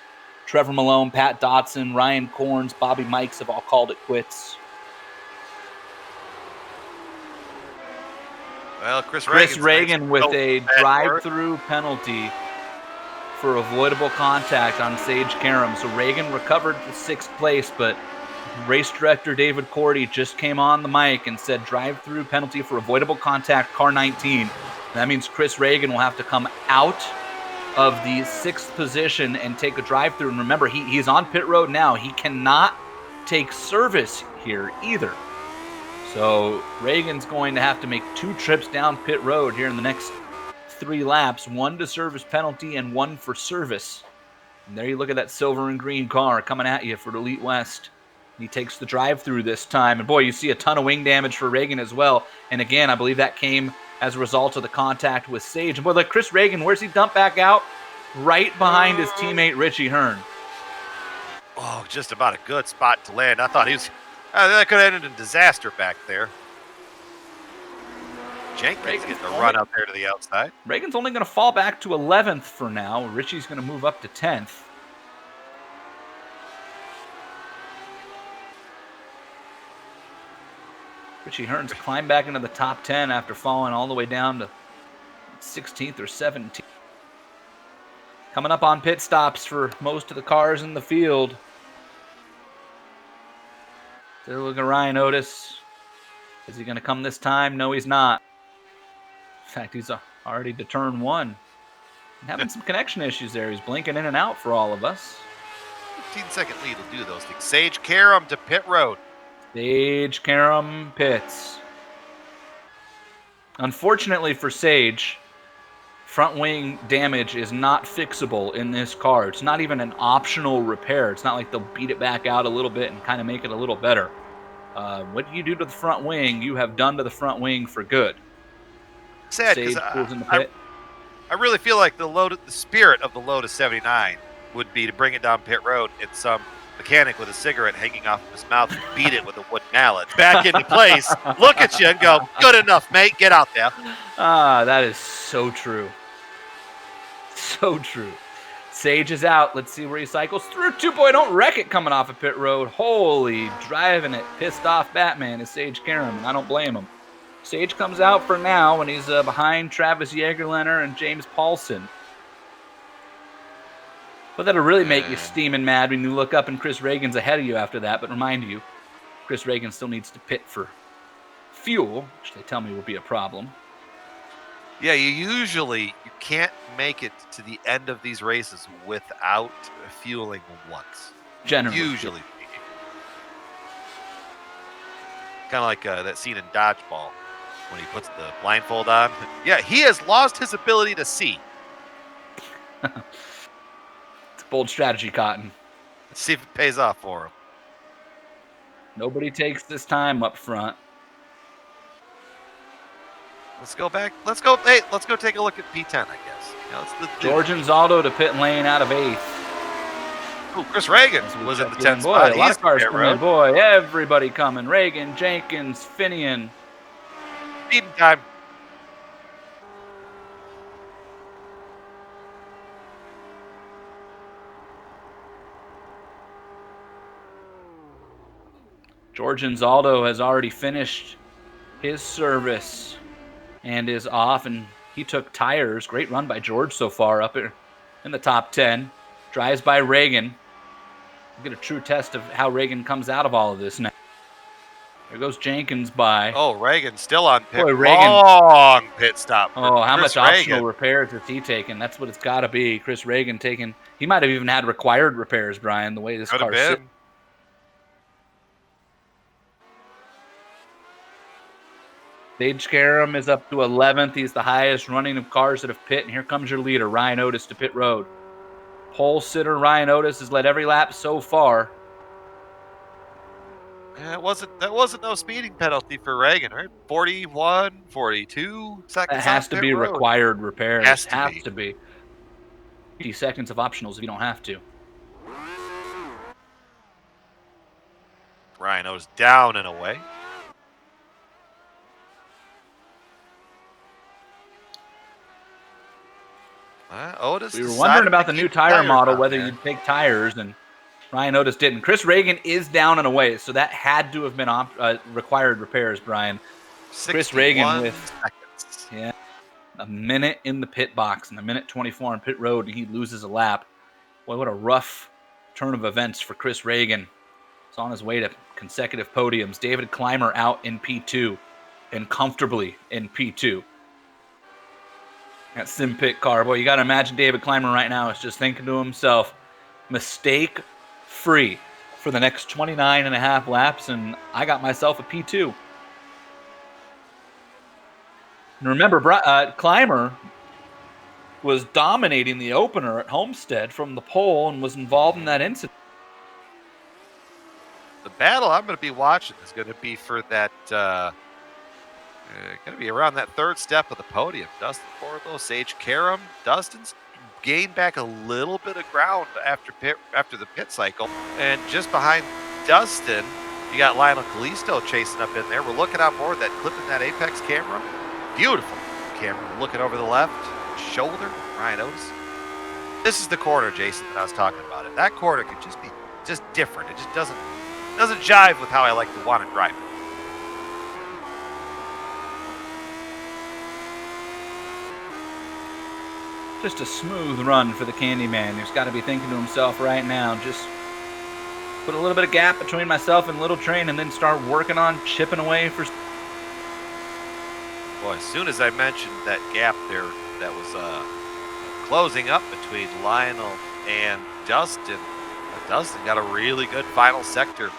B: Trevor Malone, Pat Dotson, Ryan Corns, Bobby Mikes have all called it quits.
C: Well, Chris
B: Reagan with a drive-through penalty for avoidable contact on Sage Karam. So Reagan recovered to 6th place, but race director David Cordy just came on the mic and said drive-through penalty for avoidable contact, car 19. That means Chris Reagan will have to come out of the 6th position and take a drive-through. And remember, he's on pit road now. He cannot take service here either. So Reagan's going to have to make 2 trips down pit road here in the next 3 laps, 1 to service penalty and 1 for service. And there you look at that silver and green car coming at you for Elite West. He takes the drive-through this time. And boy, you see a ton of wing damage for Reagan as well. And again, I believe that came as a result of the contact with Sage. And boy, look, Chris Reagan, where's he dumped back out? Right behind his teammate Richie Hearn.
C: Oh, just about a good spot to land. I thought he was... that could have ended in disaster back there. Jenkins getting a run out there to the outside.
B: Reagan's only going to fall back to 11th for now. Richie's going to move up to 10th. Richie Hearn's climbed back into the top 10 after falling all the way down to 16th or 17th. Coming up on pit stops for most of the cars in the field. Still looking at Ryan Otis. Is he going to come this time? No, he's not. In fact, he's already to turn 1. Having some connection issues there. He's blinking in and out for all of us.
C: 15-second lead will do those things. Sage Karam to pit road.
B: Sage Karam pits. Unfortunately for Sage, front wing damage is not fixable in this car. It's not even an optional repair. It's not like they'll beat it back out a little bit and kind of make it a little better. What you do to the front wing, you have done to the front wing for good.
C: Sad,
B: Sage pulls in the pit.
C: I really feel like the spirit of the Lotus 79 would be to bring it down pit road and some mechanic with a cigarette hanging off of his mouth and beat it with a wood mallet back into place, look at you and go, good enough, mate, get out there.
B: That is so true. So true. Sage is out. Let's see where he cycles through. Boy, don't wreck it coming off of pit road. Holy, driving it. Pissed off Batman is Sage Karam, and I don't blame him. Sage comes out for now, and he's behind Travis Jägerlener and James Paulson. But that'll really make you steaming mad when you look up and Chris Reagan's ahead of you after that. But remind you, Chris Reagan still needs to pit for fuel, which they tell me will be a problem.
C: Yeah, you can't make it to the end of these races without fueling once.
B: Generally.
C: Usually. Kind of like that scene in Dodgeball when he puts the blindfold on. Yeah, he has lost his ability to see.
B: It's a bold strategy, Cotton.
C: Let's see if it pays off for him.
B: Nobody takes this time up front.
C: Let's go back. Let's go. Hey, let's go take a look at P10, I guess.
B: George Anzaldo to pit lane out of 8th.
C: Oh, Chris Reagan was in the 10th
B: boy,
C: spot.
B: A lot of cars
C: He's
B: coming in. Boy, everybody coming. Reagan, Jenkins, Finian.
C: Speeding time.
B: George Anzaldo has already finished his service and is off, and he took tires. Great run by George so far, up in the top 10. Drives by Reagan. We'll get a true test of how Reagan comes out of all of this now. There goes Jenkins by.
C: Oh, Reagan still on pit.
B: Boy, Reagan.
C: Long pit stop.
B: Oh, how
C: Chris
B: much optional
C: Reagan.
B: repairs has he taken? That's what it's got to be. Chris Reagan taking. He might have even had required repairs, Brian, the way this
C: Could have
B: car's
C: been.
B: sitting. Sage Karam is up to 11th. He's the highest running of cars that have pit. And here comes your leader, Ryan Otis, to pit road. Pole sitter Ryan Otis has led every lap so far.
C: Yeah, that wasn't no speeding penalty for Reagan, right? 41, 42 seconds.
B: That has to be
C: road.
B: required repairs.
C: Has to
B: be. 50 seconds of optionals if you don't have to.
C: Ryan Otis down and away. Otis.
B: We were wondering about the new tire model, whether
C: there.
B: you'd take tires, and Ryan Otis didn't. Chris Reagan is down and away, so that had to have been required repairs, Brian. Chris Reagan with a minute in the pit box and a minute 24 on pit road, and he loses a lap. Boy, what a rough turn of events for Chris Reagan. He's on his way to consecutive podiums. David Clymer out in P2 and comfortably in P2. That sim pit car. Boy, you got to imagine David Clymer right now is just thinking to himself, mistake-free for the next 29 and a half laps, and I got myself a P2. And remember, Clymer was dominating the opener at Homestead from the pole and was involved in that incident.
C: The battle I'm going to be watching is going to be for that, going to be around that third step of the podium. Dustin Forlow, Sage Karam. Dustin's gained back a little bit of ground after the pit cycle. And just behind Dustin, you got Lionel Kalisto chasing up in there. We're looking out more that clip in that apex camera. Beautiful camera. Looking over the left shoulder, Ryan Otis. This is the corner, Jason, that I was talking about. It. That corner could just be just different. It just doesn't jive with how I like to want to drive it.
B: Just a smooth run for the Candyman, who's got to be thinking to himself right now, just put a little bit of gap between myself and Little Train and then start working on chipping away for...
C: Boy, as soon as I mentioned that gap there that was closing up between Lionel and Dustin, Dustin got a really good final sector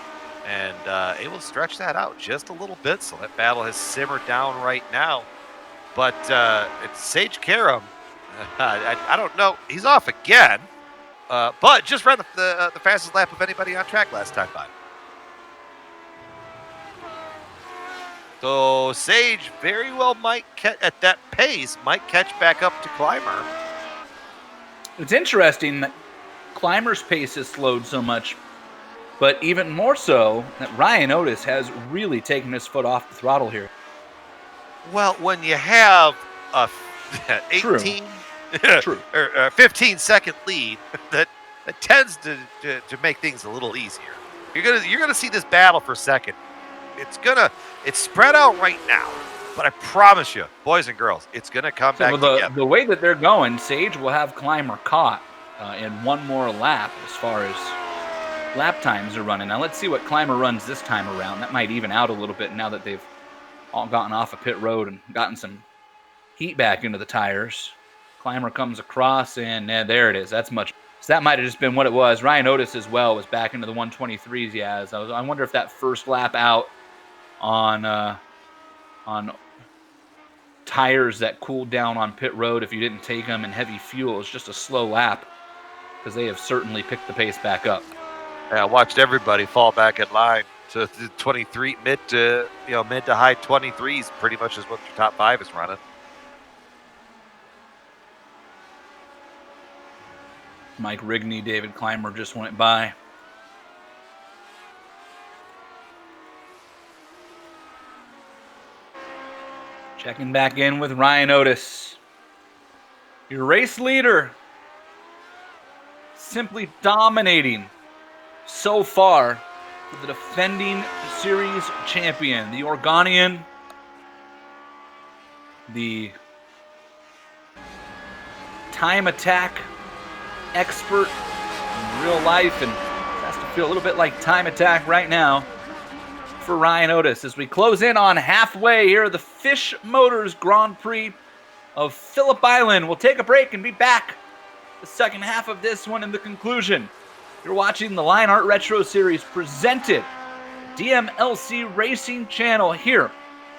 C: and able to stretch that out just a little bit, so that battle has simmered down right now. But it's Sage Karam. I don't know. He's off again, but just ran the fastest lap of anybody on track last time by. So Sage very well might at that pace might catch back up to Clymer.
B: It's interesting that Clymer's pace has slowed so much, but even more so that Ryan Otis has really taken his foot off the throttle here.
C: Well, when you have a 18 or 15-second lead, that tends to make things a little easier. You're gonna see this battle for second. It's spread out right now, but I promise you, boys and girls, it's gonna come back together.
B: The way that they're going, Sage will have Clymer caught in one more lap as far as lap times are running. Now let's see what Clymer runs this time around. That might even out a little bit now that they've all gotten off a pit road and gotten some heat back into the tires. Clymer comes across, and there it is. That's much. So that might have just been what it was. Ryan Otis as well was back into the 123s he has. I wonder if that first lap out on tires that cooled down on pit road if you didn't take them, and heavy fuel. It's just a slow lap because they have certainly picked the pace back up.
C: I watched everybody fall back in line to the 23, mid to high 23s. Pretty much is what your top 5 is running.
B: Mike Rigney, David Clymer just went by. Checking back in with Ryan Otis. Your race leader. Simply dominating so far for the defending series champion, the Oregonian, the time attack expert in real life, and has to feel a little bit like time attack right now for Ryan Otis as we close in on halfway here at the Fisch Motors Grand Prix of Phillip Island. We'll take a break and be back the second half of this one in the conclusion. You're watching the Lionheart Retro Series presented DMLC Racing Channel here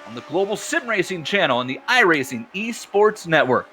B: on the Global SimRacing Channel and the iRacing Esports Network.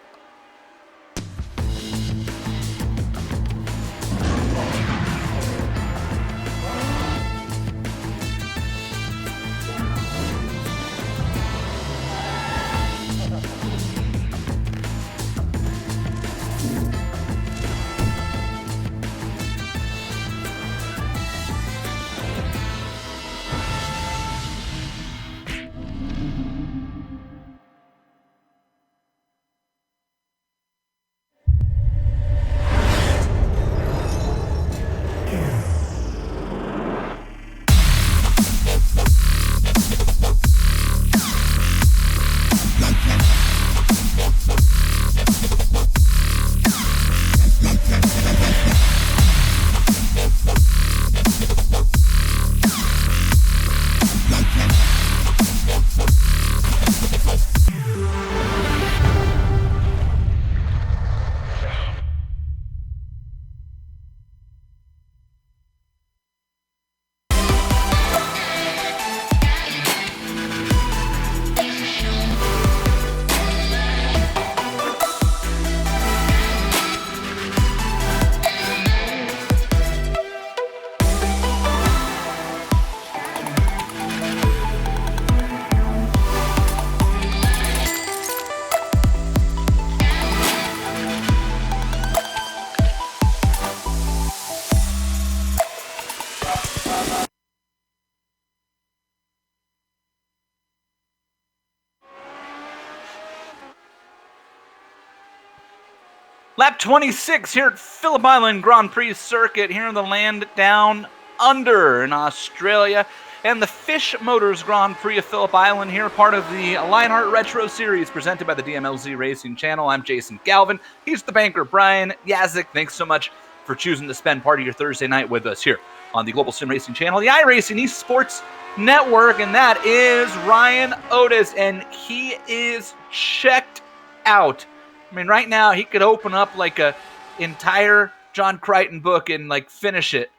B: Lap 26 here at Phillip Island Grand Prix Circuit here in the land down under in Australia. And the Fisch Motors Grand Prix of Phillip Island here, part of the Lionheart Retro Series presented by the DMLZ Racing Channel. I'm Jason Galvin. He's the banker, Brian Yazik. Thanks so much for choosing to spend part of your Thursday night with us here on the Global SimRacing Channel, the iRacing Esports Network. And that is Ryan Otis, and he is checked out. I mean, right now, he could open up like a entire John Crichton book and like finish it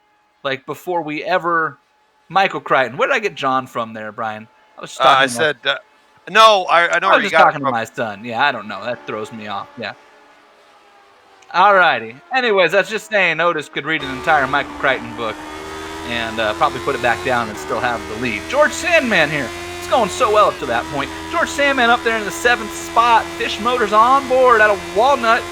B: like before we ever... Michael Crichton. Where did I get John from there, Brian? I was talking
C: I said, no, I know where you got it from.
B: I was just talking to my son. Yeah, I don't know. That throws me off. Yeah. All righty. Anyways, that's just saying Otis could read an entire Michael Crichton book and probably put it back down and still have the lead. George Sandman here. It's going so well up to that point. George Sandman up there in the 7th spot. Fisch Motors on board out of Walnut,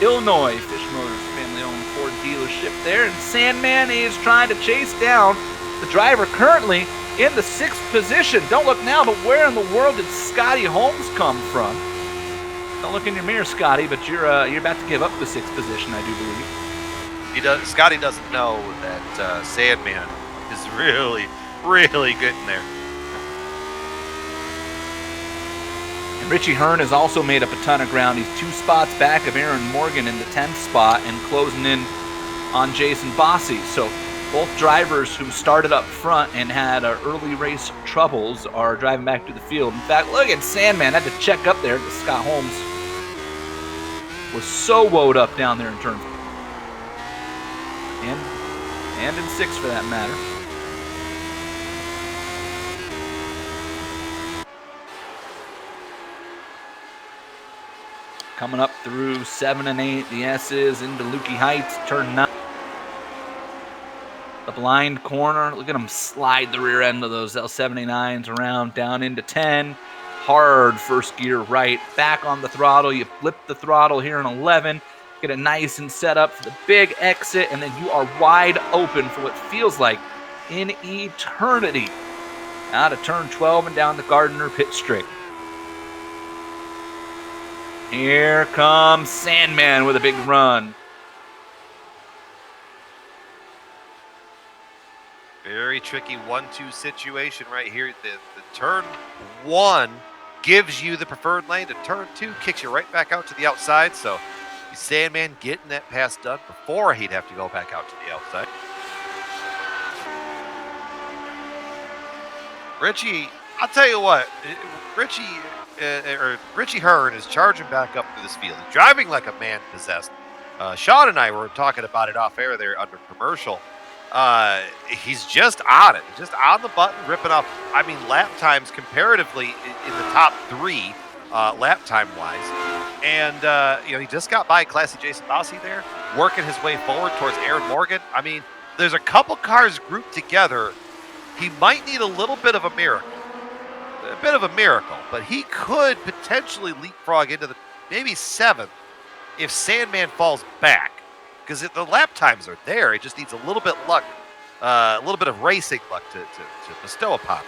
B: Illinois. Fisch Motors, family-owned Ford dealership there. And Sandman is trying to chase down the driver currently in the 6th position. Don't look now, but where in the world did Scotty Holmes come from? Don't look in your mirror, Scotty, but you're about to give up the 6th position, I do believe.
C: Scotty doesn't know that Sandman is really, really good in there.
B: And Richie Hearn has also made up a ton of ground. He's 2 spots back of Aaron Morgan in the 10th spot and closing in on Jason Bossy. So both drivers who started up front and had early race troubles are driving back to the field. In fact, look at Sandman. Had to check up there because Scott Holmes was so woed up down there in turn 4. And in 6 for that matter. coming up through 7 and 8, the S's into Lukey Heights, turn 9. The blind corner, look at them slide the rear end of those L79s around down into 10. Hard first gear right, back on the throttle. You flip the throttle here in 11, get it nice and set up for the big exit, and then you are wide open for what feels like an eternity. Out of turn 12 and down the Gardner pit straight. Here comes Sandman with a big run.
C: Very tricky 1-2 situation right here. The turn 1 gives you the preferred lane. The turn 2 kicks you right back out to the outside. So Sandman getting that pass done before he'd have to go back out to the outside. Richie, I'll tell you what, Richie Hearn is charging back up through this field. He's driving like a man possessed. Sean and I were talking about it off air there under commercial. He's just on it. He's just on the button, ripping off, lap times comparatively in the top 3 lap time wise. And, he just got by Classy Jason Bossie there, working his way forward towards Aaron Morgan. There's a couple cars grouped together. He might need a little bit of a miracle. But he could potentially leapfrog into the maybe 7th if Sandman falls back. Because the lap times are there. It just needs a little bit luck, a little bit of racing luck to bestow upon him.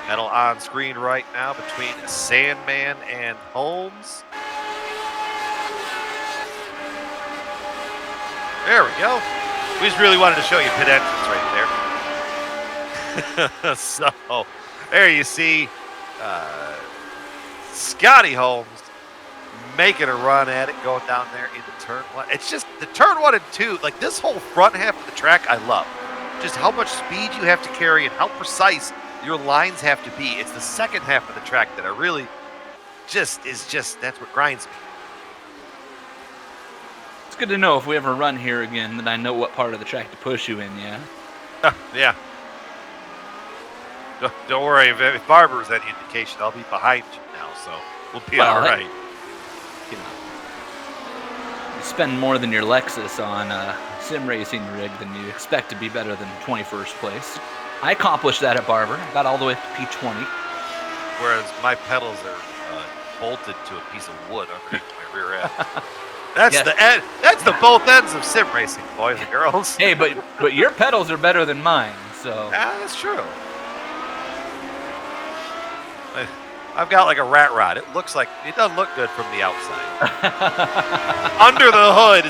C: Medal on screen right now between Sandman and Holmes. There we go. We just really wanted to show you pit entrance right there. So, there you see Scotty Holmes making a run at it, going down there into turn 1. It's just the turn 1 and 2, like this whole front half of the track, I love. Just how much speed you have to carry and how precise your lines have to be. It's the second half of the track that I really that's what grinds me.
B: It's good to know if we ever run here again that I know what part of the track to push you in, yeah?
C: Yeah. Don't worry, if Barber's any indication, I'll be behind you now, so we'll be all right.
B: You spend more than your Lexus on a sim racing rig than you expect to be better than 21st place. I accomplished that at Barber. I got all the way up to P20.
C: Whereas my pedals are bolted to a piece of wood underneath my rear end. That's the end. That's the both ends of sim racing, boys and girls.
B: Hey, but your pedals are better than mine, so.
C: Yeah, that's true. I've got like a rat rod. It doesn't look good from the outside. Under the hood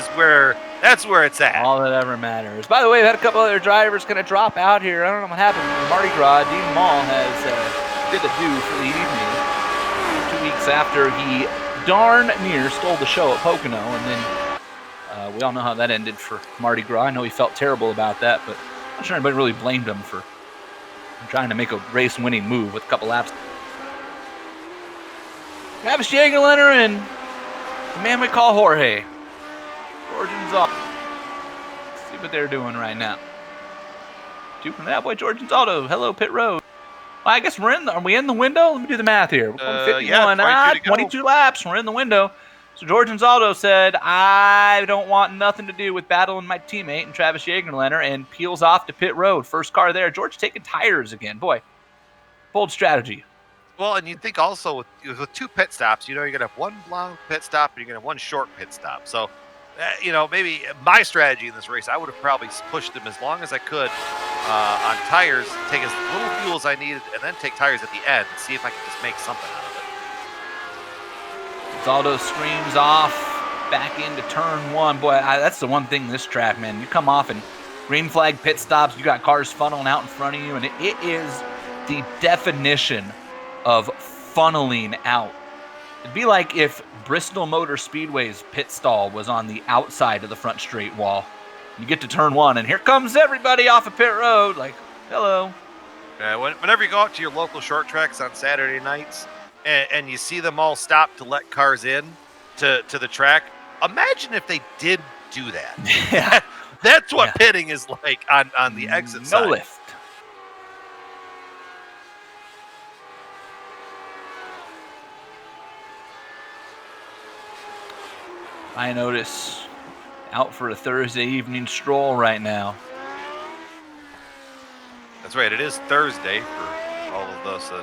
C: that's where it's at.
B: All that ever matters. By the way, we've had a couple other drivers going to drop out here. I don't know what happened. Mardi Gras, Dean Mall has did a do for the evening. 2 weeks after he darn near stole the show at Pocono, and then we all know how that ended for Mardi Gras. I know he felt terrible about that, but I'm not sure anybody really blamed him for trying to make a race-winning move with a couple laps. Travis Jagerleiner and the man we call Jorge. Georgian's off. Let's see what they're doing right now. Two from that boy, Georgian's Auto. Hello, pit road. Well, I guess are we in the window? Let me do the math here. We're going 51. 22 laps. We're in the window. So Georgian's Auto said, I don't want nothing to do with battling my teammate and Travis Jagerleiner, and peels off to pit road. First car there. George taking tires again. Boy, bold strategy.
C: Well, and you think also with 2 pit stops, you're going to have 1 long pit stop and you're going to have 1 short pit stop. So, maybe my strategy in this race, I would have probably pushed them as long as I could on tires, take as little fuel as I needed, and then take tires at the end and see if I can just make something out of it.
B: Aldo screams off back into turn 1. Boy, that's the one thing this track, man. You come off and green flag pit stops, you got cars funneling out in front of you, and it is the definition of funneling out. It'd be like if Bristol Motor Speedway's pit stall was on the outside of the front straight wall. You get to turn 1, and here comes everybody off of pit road. Like, hello.
C: Whenever you go out to your local short tracks on Saturday nights, and you see them all stop to let cars in to the track, imagine if they did do that.
B: Yeah.
C: That's what pitting is like on the exit side.
B: No lift. I notice out for a Thursday evening stroll right now.
C: That's right. It is Thursday for all of us in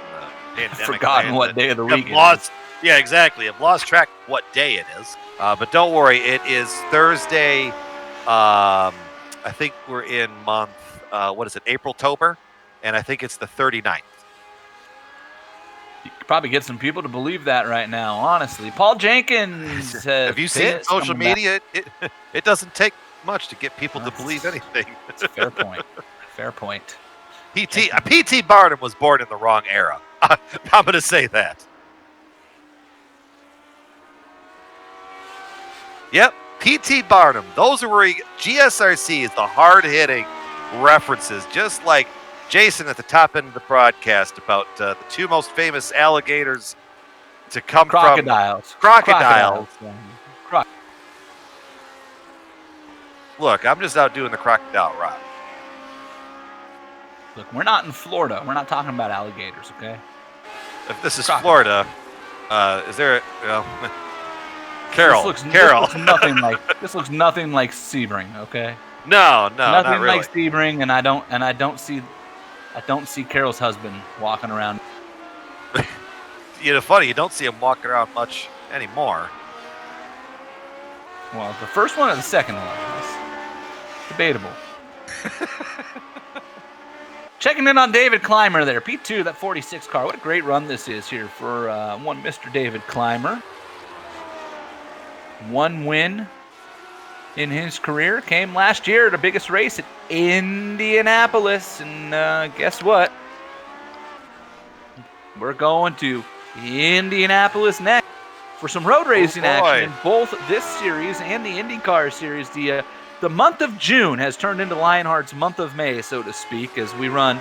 C: pandemic.
B: Forgotten what day of the week it is.
C: Yeah, exactly. I've lost track of what day it is. But don't worry, it is Thursday. I think we're in month, what is it, April-tober? And I think it's the 39th.
B: You could probably get some people to believe that right now, honestly. Paul Jenkins.
C: Have you seen social media? It doesn't take much to get people to believe anything.
B: That's a fair point. Fair point.
C: P.T. Barnum was born in the wrong era. I'm going to say that. Yep, P.T. Barnum. Those are where GSRC is the hard-hitting references, just like Jason at the top end of the broadcast about the two most famous alligators to come
B: Crocodiles.
C: from crocodiles. Look, I'm just out doing the crocodile ride.
B: Look, we're not in Florida. We're not talking about alligators, okay?
C: If this is Florida, is there? Carol.
B: This looks nothing like Sebring, okay?
C: No,
B: nothing
C: not really.
B: like Sebring, and I don't see Carol's husband walking around.
C: Funny, you don't see him walking around much anymore.
B: Well, the first one or the second one? It's debatable. Checking in on David Clymer there. P2, that 46 car. What a great run this is here for one Mr. David Clymer. One win in his career came last year, the biggest race at Indianapolis. And guess what? We're going to Indianapolis next for some road racing action in both this series and the IndyCar series. The month of June has turned into Lionheart's month of May, so to speak, as we run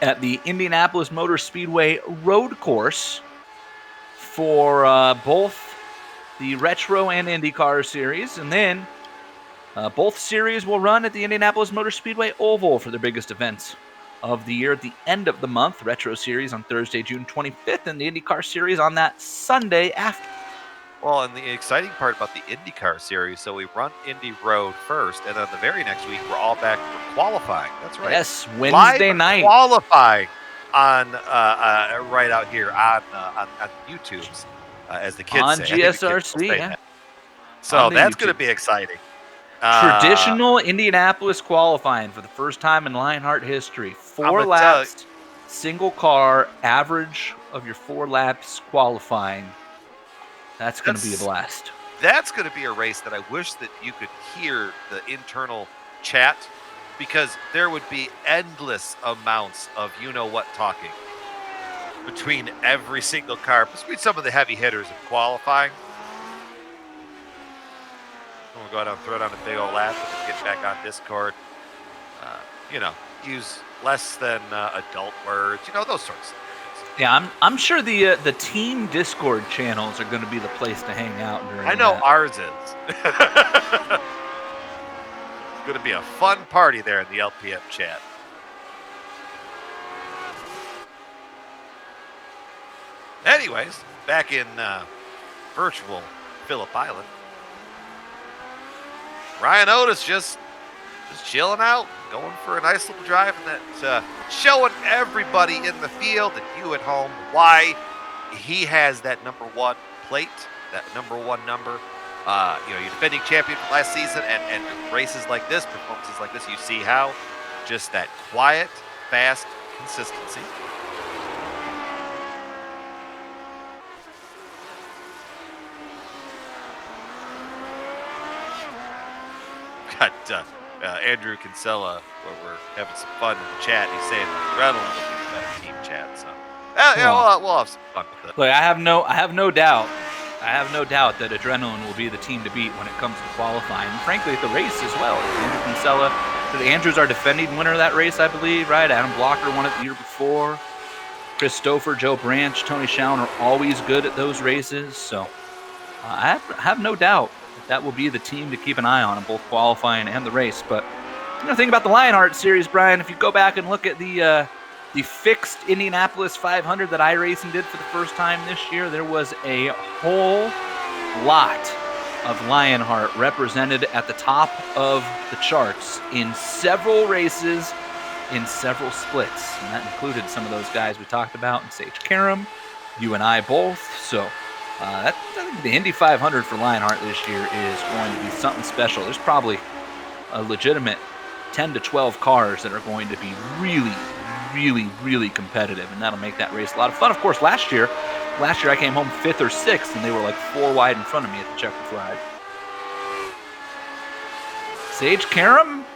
B: at the Indianapolis Motor Speedway road course for both the Retro and IndyCar series. And then both series will run at the Indianapolis Motor Speedway Oval for their biggest events of the year at the end of the month. Retro Series on Thursday, June 25th, and the IndyCar Series on that Sunday after.
C: Well, and the exciting part about the IndyCar Series, so we run Indy Road first, and then the very next week we're all back for qualifying. That's right.
B: Yes, Wednesday night.
C: Qualifying on right out here on YouTube's, as the kids
B: on
C: say.
B: GSRC, yeah.
C: So that's going to be exciting.
B: Traditional Indianapolis qualifying for the first time in Lionheart history. 4 laps, single car, average of your 4 laps qualifying. That's going to be a blast.
C: That's going to be a race that I wish that you could hear the internal chat, because there would be endless amounts of you-know-what talking between every single car, between some of the heavy hitters in qualifying. We'll go out and throw down a big old lap and get back on Discord. Use less than adult words, those sorts of things.
B: Yeah, I'm sure the team Discord channels are going to be the place to hang out during.
C: I know ours is. It's going to be a fun party there in the LPM chat. Anyways, back in virtual Phillip Island, Ryan Otis just chilling out, going for a nice little drive, and that showing everybody in the field and you at home why he has that number 1 plate, that number 1 number. You're defending champion from last season, and races like this, performances like this, you see how just that quiet, fast consistency. Got Andrew Kinsella, where we're having some fun in the chat. He's saying adrenaline will be the better team chat. So we'll have some fun with it.
B: Look, I have no doubt that adrenaline will be the team to beat when it comes to qualifying. And frankly, at the race as well. Andrew Kinsella, the Andrews are defending winner of that race, I believe, right? Adam Blocker won it the year before. Chris Stouffer, Joe Branch, Tony Schoen are always good at those races. So I have no doubt that will be the team to keep an eye on in both qualifying and the race. But think about the Lionheart series, Brian. If you go back and look at the fixed Indianapolis 500 that iRacing did for the first time this year, there was a whole lot of Lionheart represented at the top of the charts in several races, in several splits. And that included some of those guys we talked about in Sage Karam, you and I both. So I think the Indy 500 for Lionheart this year is going to be something special. There's probably a legitimate 10 to 12 cars that are going to be really, really, really competitive, and that'll make that race a lot of fun. Of course, last year I came home 5th or 6th, and they were like 4 wide in front of me at the checkered flag. Sage Karam?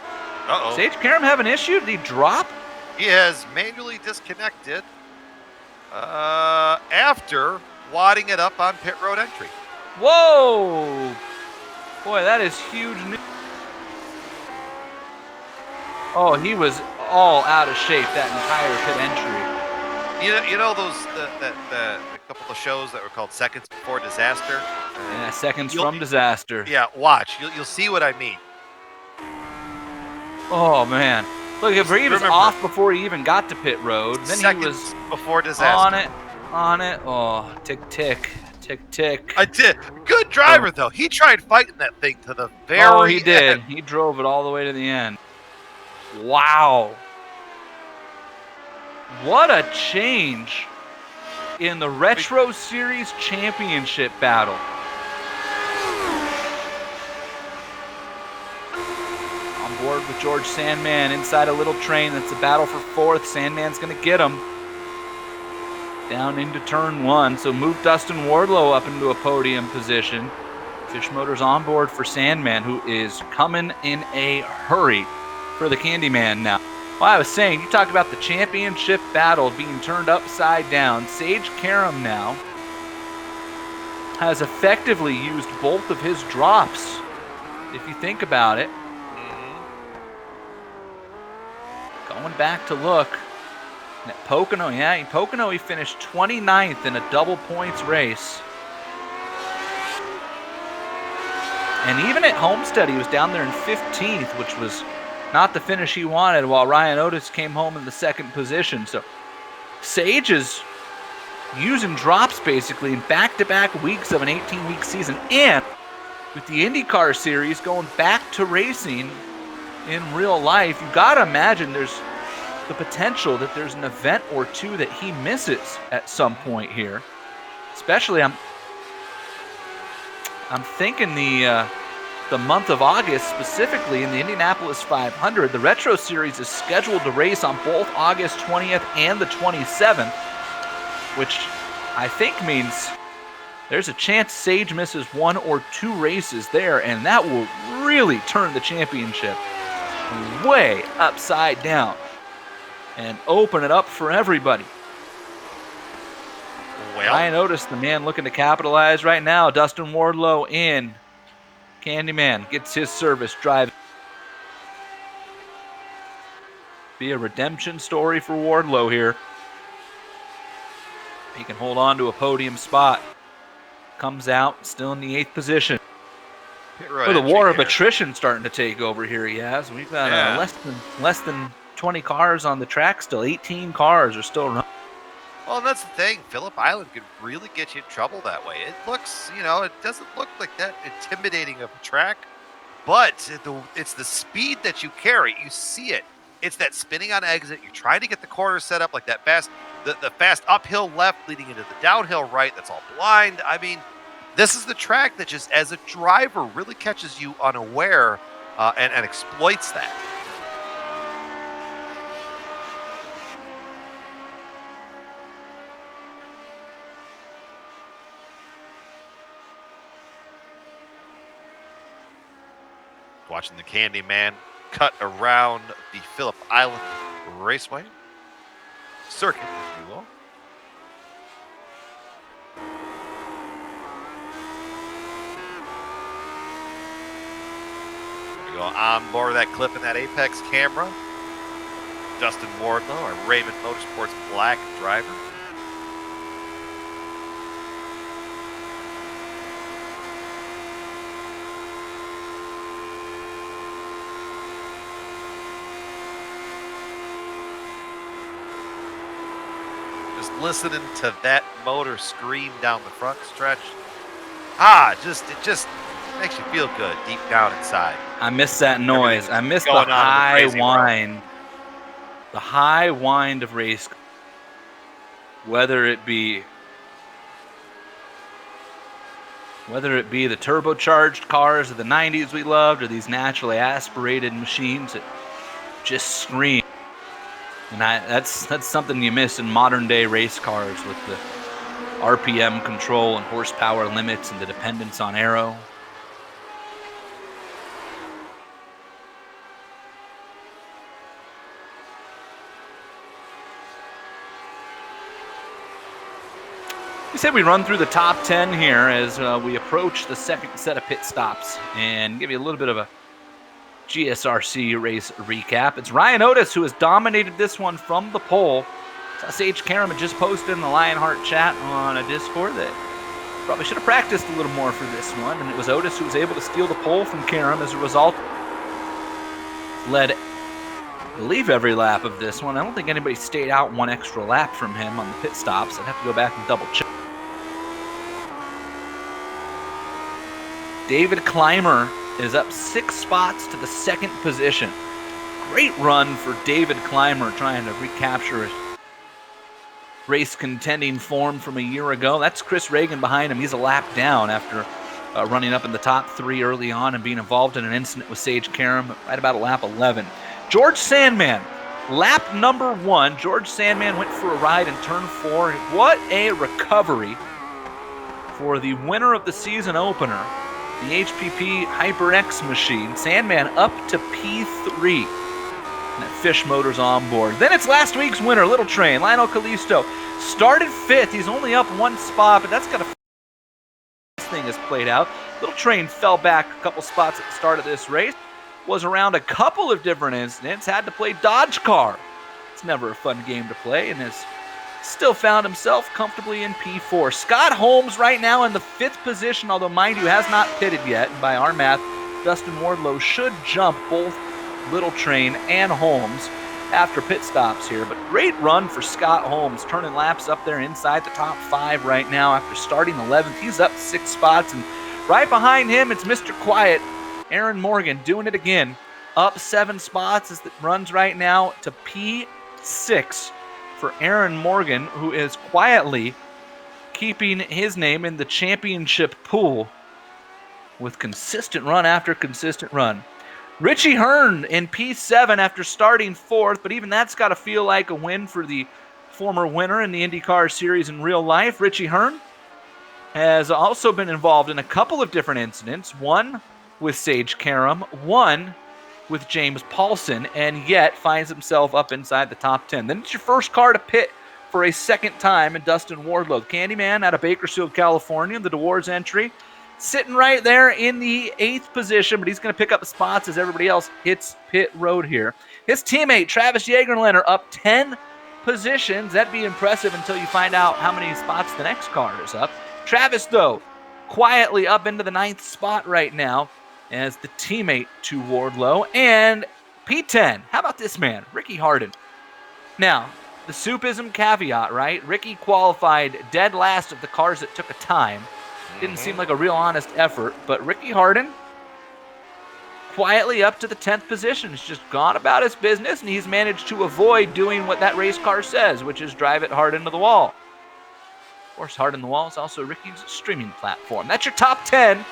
C: Uh-oh.
B: Sage Karam have an issue? Did he drop?
C: He has manually disconnected after wadding it up on pit road entry.
B: Whoa! Boy, that is huge news. Oh, he was all out of shape that entire pit entry.
C: You know those the couple of shows that were called Seconds Before Disaster?
B: Yeah, Seconds from Disaster.
C: Yeah, watch. You'll see what I mean.
B: Oh, man. Look, if he was off before he even got to pit road, then
C: Seconds
B: he was
C: before disaster.
B: on it. Oh, tick, tick, tick, tick.
C: I did. Good driver, though. He tried fighting that thing to the very end.
B: Oh, he did. He drove it all the way to the end. Wow. What a change in the Retro Series Championship battle. On board with George Sandman inside a little train. That's a battle for 4th. Sandman's going to get him. Down into turn 1. So move Dustin Wardlow up into a podium position. Fisch Motors on board for Sandman, who is coming in a hurry for the Candyman now. Well, I was saying, you talked about the championship battle being turned upside down. Sage Karam now has effectively used both of his drops, if you think about it. Going back to look at Pocono. Yeah, in Pocono he finished 29th in a double points race. And even at Homestead he was down there in 15th, which was not the finish he wanted, while Ryan Otis came home in the 2nd position. So Sage is using drops basically in back-to-back weeks of an 18-week season. And with the IndyCar series going back to racing in real life, you got to imagine there's the potential that there's an event or two that he misses at some point here. Especially, I'm thinking the month of August, specifically in the Indianapolis 500, the Retro Series is scheduled to race on both August 20th and the 27th, which I think means there's a chance Sage misses 1 or 2 races there, and that will really turn the championship way upside down and open it up for everybody.
C: Well,
B: I noticed the man looking to capitalize right now. Dustin Wardlow in. Candyman gets his service drive. Be a redemption story for Wardlow here. He can hold on to a podium spot. Comes out, still in the 8th position. The war of attrition starting to take over here. He has. We've got less than 20 cars on the track still. 18 cars are still running.
C: Well, and that's the thing. Phillip Island could really get you in trouble that way. It looks, it doesn't look like that intimidating of a track, but it's the speed that you carry. You see it. It's that spinning on exit. You're trying to get the corner set up like that the fast uphill left leading into the downhill right. That's all blind. I mean, this is the track that just, as a driver, really catches you unaware and exploits that. Watching the Candyman cut around the Phillip Island Raceway circuit, if you will. We go on board of that clip in that Apex camera. Dustin Wardlow, our Raven Motorsports black driver. Listening to that motor scream down the front stretch. It just makes you feel good deep down inside.
B: I miss that noise. I miss the
C: going on in the
B: high
C: crazy
B: whine. The high whine of race, whether it be the turbocharged cars of the 90s we loved, or these naturally aspirated machines that just scream. And that's something you miss in modern day race cars with the RPM control and horsepower limits and the dependence on aero. We said we run through the top 10 here as we approach the second set of pit stops and give you a little bit of a GSRC race recap. It's Ryan Otis who has dominated this one from the pole. Sage Karam had just posted in the Lionheart chat on a Discord that probably should have practiced a little more for this one, and it was Otis who was able to steal the pole from Karam. As a result, led, I believe, every lap of this one. I don't think anybody stayed out one extra lap from him on the pit stops. I'd have to go back and double check. David Clymer is up 6 spots to the second position. Great run for David Clymer trying to recapture his race contending form from a year ago. That's Chris Reagan behind him. He's a lap down after running up in the top 3 early on and being involved in an incident with Sage Karam right about lap 11. George Sandman, lap number 1. George Sandman went for a ride in turn 4. What a recovery for the winner of the season opener, the HPP HyperX machine. Sandman up to P3. And that Fisch motor's on board. Then it's last week's winner, Little Train, Lionel Callisto. Started 5th. He's only up 1 spot, but that's got a this thing has played out. Little Train fell back a couple spots at the start of this race. Was around a couple of different incidents. Had to play Dodge Car. It's never a fun game to play, and has still found himself comfortably in P4. Scott Holmes right now in the 5th position, although mind you has not pitted yet. And by our math, Dustin Wardlow should jump both Little Train and Holmes after pit stops here. But great run for Scott Holmes, turning laps up there inside the top 5 right now after starting 11th. He's up 6 spots, and right behind him it's Mr. Quiet, Aaron Morgan, doing it again. Up 7 spots as it runs right now to P6 for Aaron Morgan, who is quietly keeping his name in the championship pool with consistent run after consistent run. Richie Hearn in P7 after starting 4th, but even that's got to feel like a win for the former winner in the IndyCar series in real life. Richie Hearn has also been involved in a couple of different incidents, one with Sage Karam, one with James Paulson, and yet finds himself up inside the top 10. Then it's your first car to pit for a second time in Dustin Wardlow. Candyman out of Bakersfield, California, the DeWars entry, sitting right there in the 8th position, but he's going to pick up spots as everybody else hits pit road here. His teammate, Travis Jagerlander, up 10 positions. That'd be impressive until you find out how many spots the next car is up. Travis, though, quietly up into the 9th spot right now as the teammate to Wardlow. And P10, how about this man, Ricky Harden? Now, the soupism caveat, right? Ricky qualified dead last of the cars that took a time. Didn't seem like a real honest effort, but Ricky Harden quietly up to the 10th position. He's just gone about his business, and he's managed to avoid doing what that race car says, which is drive it hard into the wall. Of course, Hard in the Wall is also Ricky's streaming platform. That's your top 10.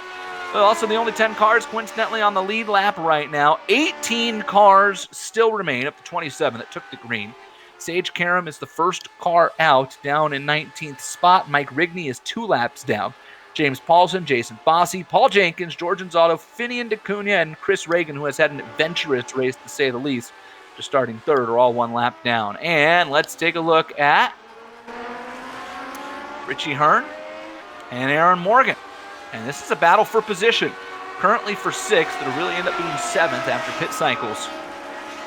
B: But also the only 10 cars, coincidentally, on the lead lap right now. 18 cars still remain up to 27 that took the green. Sage Karam is the first car out, down in 19th spot. Mike Rigney is 2 laps down. James Paulson, Jason Fossey, Paul Jenkins, George Anzaldo, Finian DeCunha, and Chris Reagan, who has had an adventurous race to say the least, just starting 3rd, are all 1 lap down. And let's take a look at Richie Hearn and Aaron Morgan. And this is a battle for position. Currently for 6th, it'll really end up being 7th after pit cycles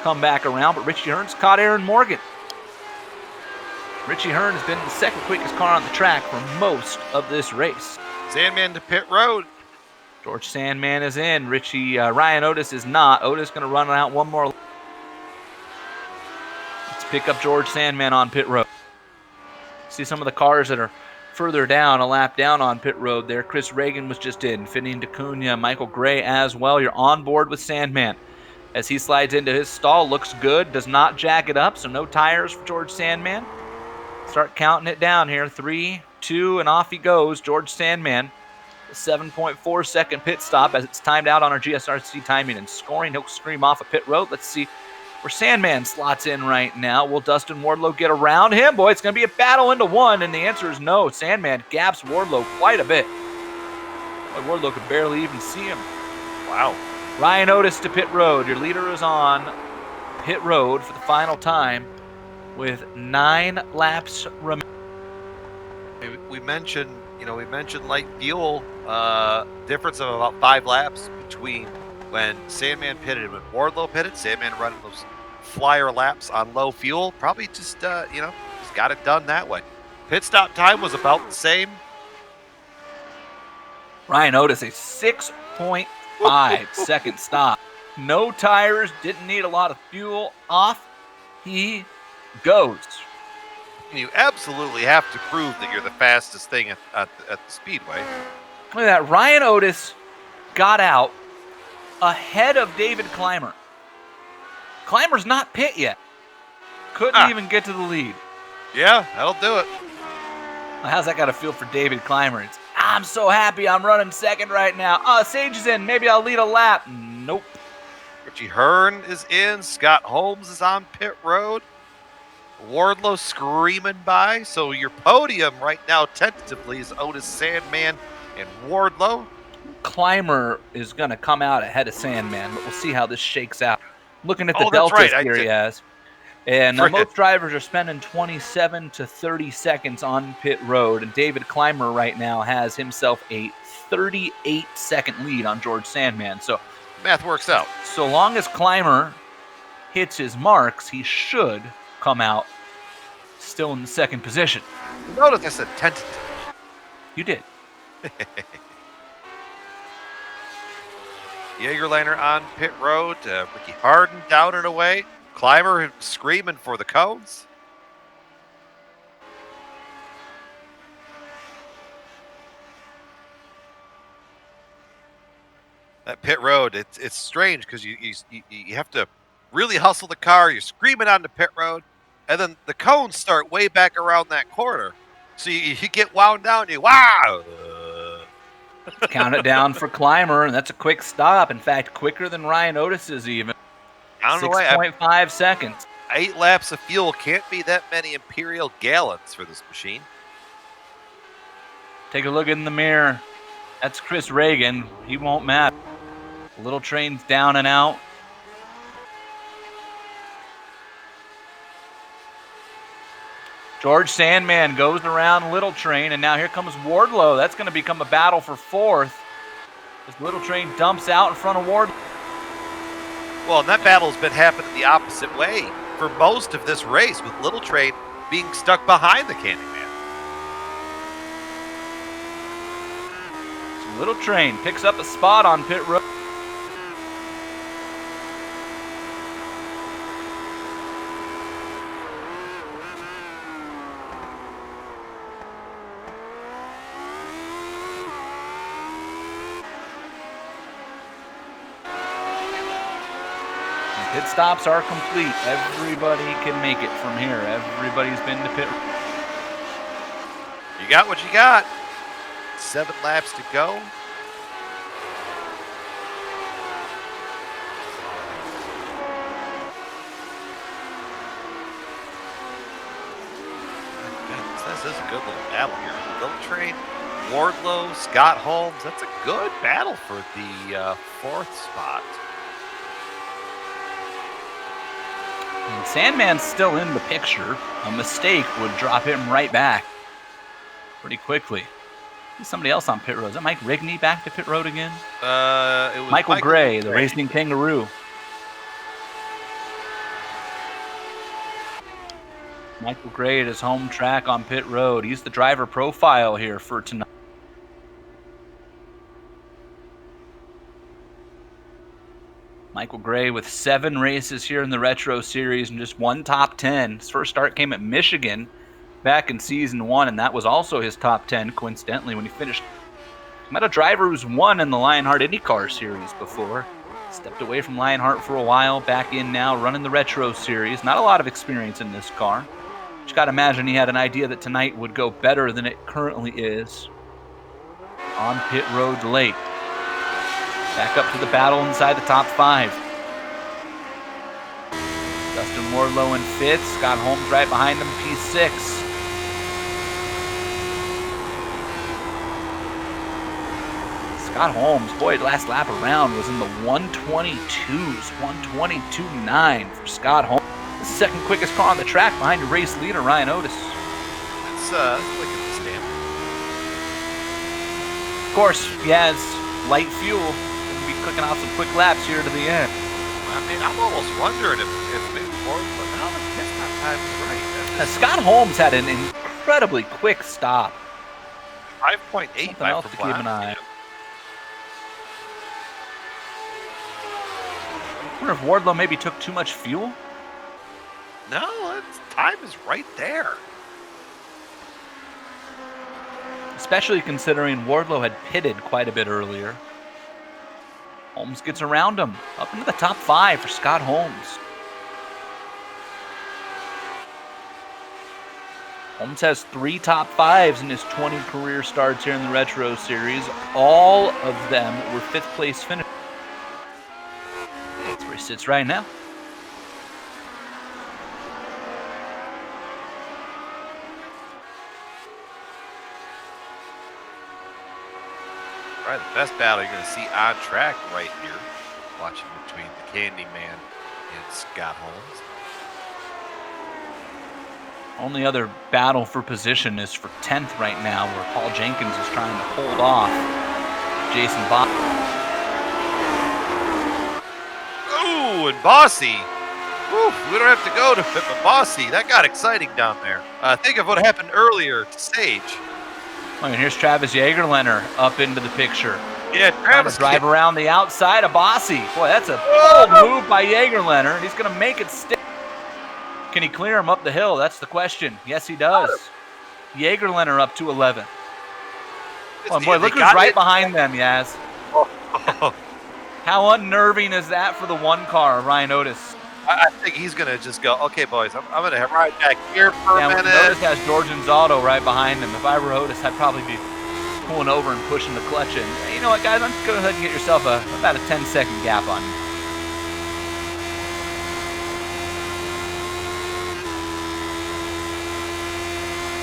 B: come back around. But Richie Hearn's caught Aaron Morgan. Richie Hearn has been the second quickest car on the track for most of this race.
C: Sandman to pit road.
B: George Sandman is in. Ryan Otis is not. Otis going to run out one more. Let's pick up George Sandman on pit road. See some of the cars that are further down, a lap down on pit road there. Chris Reagan was just in. Finning DeCunha, Michael Gray as well. You're on board with Sandman. As he slides into his stall, looks good, does not jack it up, so no tires for George Sandman. Start counting it down here. 3, 2, and off he goes. George Sandman, 7.4 second pit stop as it's timed out on our GSRC timing and scoring. He'll scream off a pit road. Let's see where Sandman slots in right now. Will Dustin Wardlow get around him? Boy, it's going to be a battle into one, and the answer is no. Sandman gaps Wardlow quite a bit. Boy, Wardlow could barely even see him.
C: Wow.
B: Ryan Otis to pit road. Your leader is on pit road for the final time with 9 laps remaining.
C: We mentioned light fuel, difference of about 5 laps between when Sandman pitted and when Wardlow pitted. Sandman running those flyer laps on low fuel, probably just got it done that way. Pit stop time was about the same.
B: Ryan Otis, a 6.5 second stop. No tires, didn't need a lot of fuel. Off he goes.
C: You absolutely have to prove that you're the fastest thing at the speedway.
B: Look at that. Ryan Otis got out ahead of David Clymer. Clymer's not pit yet. Couldn't even get to the lead.
C: Yeah, that'll do it.
B: How's that got to feel for David Clymer? I'm so happy I'm running second right now. Sage is in. Maybe I'll lead a lap. Nope.
C: Richie Hearn is in. Scott Holmes is on pit road. Wardlow screaming by. So your podium right now tentatively is Otis, Sandman, and Wardlow.
B: Clymer is going to come out ahead of Sandman, but we'll see how this shakes out. Looking at the deltas here he has. And most drivers are spending 27 to 30 seconds on pit road, and David Clymer right now has himself a 38-second lead on George Sandman. So
C: math works out.
B: So long as Clymer hits his marks, he should come out still in the second position.
C: Notice I said tentative.
B: You did.
C: Jaegerlander on pit road. Ricky Harden down and away. Clymer screaming for the cones. That pit road, it's strange because you have to really hustle the car. You're screaming on the pit road, and then the cones start way back around that corner. So you get wound down. Wow!
B: Count it down for Clymer, and that's a quick stop. In fact, quicker than Ryan Otis's even. 6.5 seconds.
C: 8 laps of fuel can't be that many Imperial gallons for this machine.
B: Take a look in the mirror. That's Chris Reagan. He won't matter. Little Train's down and out. George Sandman goes around Little Train, and now here comes Wardlow. That's going to become a battle for 4th. As Little Train dumps out in front of Wardlow.
C: Well, and that battle's been happening the opposite way for most of this race, with Little Train being stuck behind the Candyman.
B: So Little Train picks up a spot on pit road. Pit stops are complete. Everybody can make it from here. Everybody's been to pit.
C: You got what you got. 7 laps to go. This is a good little battle here. Little Train, Wardlow, Scott Holmes. That's a good battle for the 4th spot.
B: And Sandman's still in the picture. A mistake would drop him right back pretty quickly. There's somebody else on pit road. Is that Mike Rigney back to pit road again?
C: It was
B: Michael Gray, the Racing Kangaroo. Michael Gray at his home track on pit road. He's the driver profile here for tonight. Michael Gray with 7 races here in the Retro Series and just 1 top 10. His first start came at Michigan back in season 1, and that was also his top 10, coincidentally, when he finished. Met a driver who's won in the Lionheart IndyCar series before. Stepped away from Lionheart for a while, back in now, running the Retro Series. Not a lot of experience in this car. Just got to imagine he had an idea that tonight would go better than it currently is. On pit road late. Back up to the battle inside the top 5. Dustin Wardlow in 5th. Scott Holmes right behind him, P6. Scott Holmes, boy, last lap around was in the 122s, 122.9 for Scott Holmes. The second quickest car on the track behind your race leader, Ryan Otis.
C: It's like a stamp.
B: Of course, he has light fuel. He'll be clicking off some quick laps here to the end.
C: I mean, I'm almost wondering if maybe more, but now the pit stop time is right.
B: Scott Holmes had an incredibly quick stop.
C: 5.8
B: Something else to keep an eye on. I wonder if Wardlow maybe took too much fuel?
C: No, time is right there.
B: Especially considering Wardlow had pitted quite a bit earlier. Holmes gets around him. Up into the top 5 for Scott Holmes. Holmes has 3 top 5s in his 20 career starts here in the Retro Series. All of them were 5th place finishes. That's where he sits right now.
C: Right, the best battle you're going to see on track right here. Watching between the Candyman and Scott Holmes.
B: Only other battle for position is for 10th right now, where Paul Jenkins is trying to hold off Jason Bob.
C: Ooh, and Bossy. Oof, we don't have to go to Pippa Bossy. That got exciting down there. Think of what happened earlier to Sage.
B: Oh, and here's Travis Jagerlener up into the picture.
C: Yeah, Travis
B: drive around the outside of Bossy. Boy, that's a bold move by Jagerlener, and he's going to make it stick. Can he clear him up the hill? That's the question. Yes, he does. Jagerlener up to 11. Oh, boy, look who's right behind them, Yaz. How unnerving is that for the one car, Ryan Otis?
C: I think he's going to just go, okay, boys, I'm going to ride back here for a minute.
B: Otis has George Anzaldo right behind him. If I were Otis, I'd probably be pulling over and pushing the clutch in. You know what, guys? Go ahead and get yourself about a 10-second gap on you.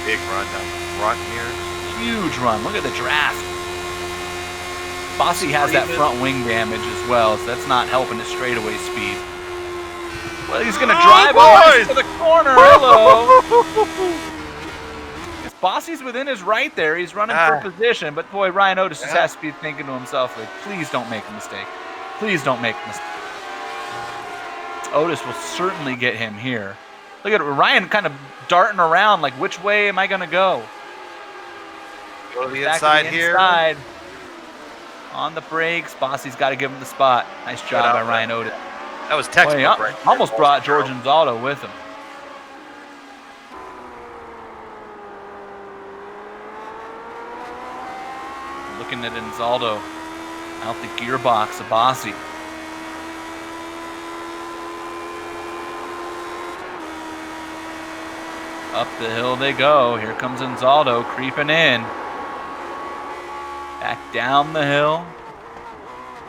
C: Big run down the front here.
B: Huge run. Look at the draft. Bossy has that front wing damage as well, so that's not helping his straightaway speed. Well, he's going to drive on to the corner. Hello. Bossy's within his right there. He's running for position, but boy, Ryan Otis just has to be thinking to himself, like, please don't make a mistake. Please don't make a mistake. Otis will certainly get him here. Look at Ryan kind of darting around, like, which way am I going to go?
C: Go to the inside here.
B: On the brakes. Bossy's got to give him the spot. Nice job by Ryan Otis.
C: That was textbook right there.
B: Almost brought George Anzaldo with him. Looking at Anzaldo out the gearbox of Bossy. Up the hill they go. Here comes Anzaldo creeping in. Back down the hill.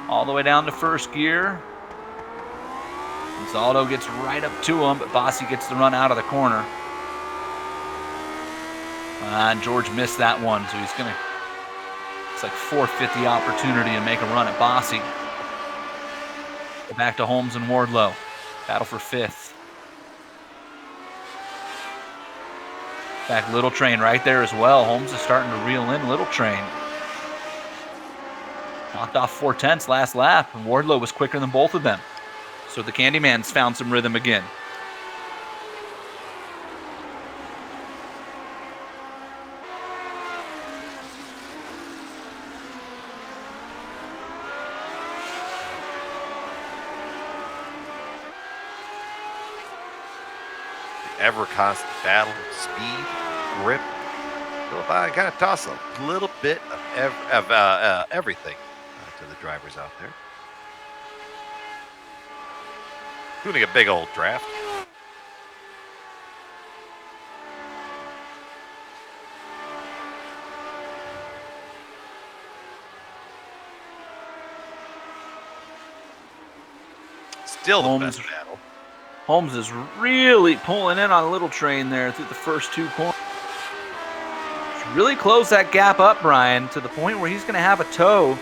B: All the way down to first gear. Anzaldo gets right up to him, but Bossy gets the run out of the corner. And George missed that one, so he's going to, it's like forfeit the opportunity to make a run at Bossy. Back to Holmes and Wardlow. Battle for 5th. Back Little Train right there as well. Holmes is starting to reel in Little Train. Knocked off 4/10 last lap, and Wardlow was quicker than both of them. So the Candyman's found some rhythm again.
C: The ever constant battle of speed. grip. Phillip Island kind of toss a little bit of everything to the drivers out there. Doing a big old draft. Still the best battle.
B: Holmes is really pulling in on Little Train there through the first 2 corners. Really close that gap up, Brian, to the point where he's going to have a tow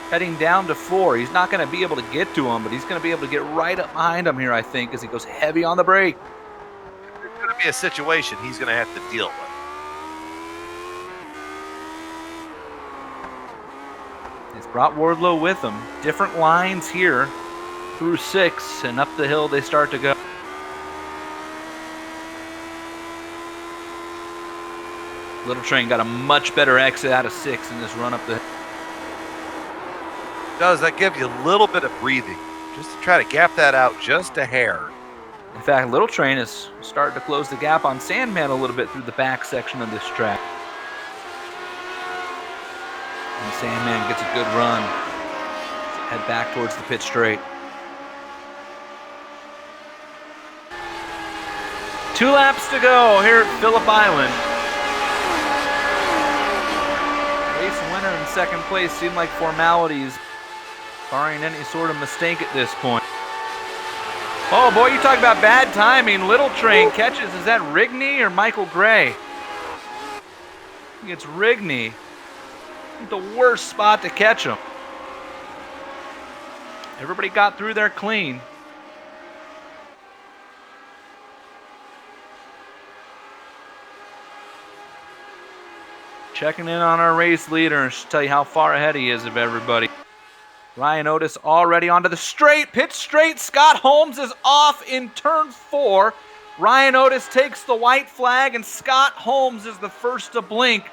B: heading down to 4. He's not going to be able to get to him, but he's going to be able to get right up behind him here, I think, as he goes heavy on the brake.
C: There's going to be a situation he's going to have to deal with.
B: He's brought Wardlow with him. Different lines here through 6, and up the hill they start to go. Little Train got a much better exit out of 6 in this run up the hill.
C: Does that give you a little bit of breathing, just to try to gap that out just a hair.
B: In fact, Little Train is starting to close the gap on Sandman a little bit through the back section of this track. And Sandman gets a good run. Head back towards the pit straight. 2 laps to go here at Phillip Island. Race winner in second place seem like formalities, barring any sort of mistake at this point. Oh boy, you talk about bad timing. Little Train catches. Is that Rigney or Michael Gray? I think it's Rigney. The worst spot to catch him. Everybody got through there clean. Checking in on our race leader and tell you how far ahead he is of everybody. Ryan Otis already onto the straight, pit straight. Scott Holmes is off in turn 4. Ryan Otis takes the white flag, and Scott Holmes is the first to blink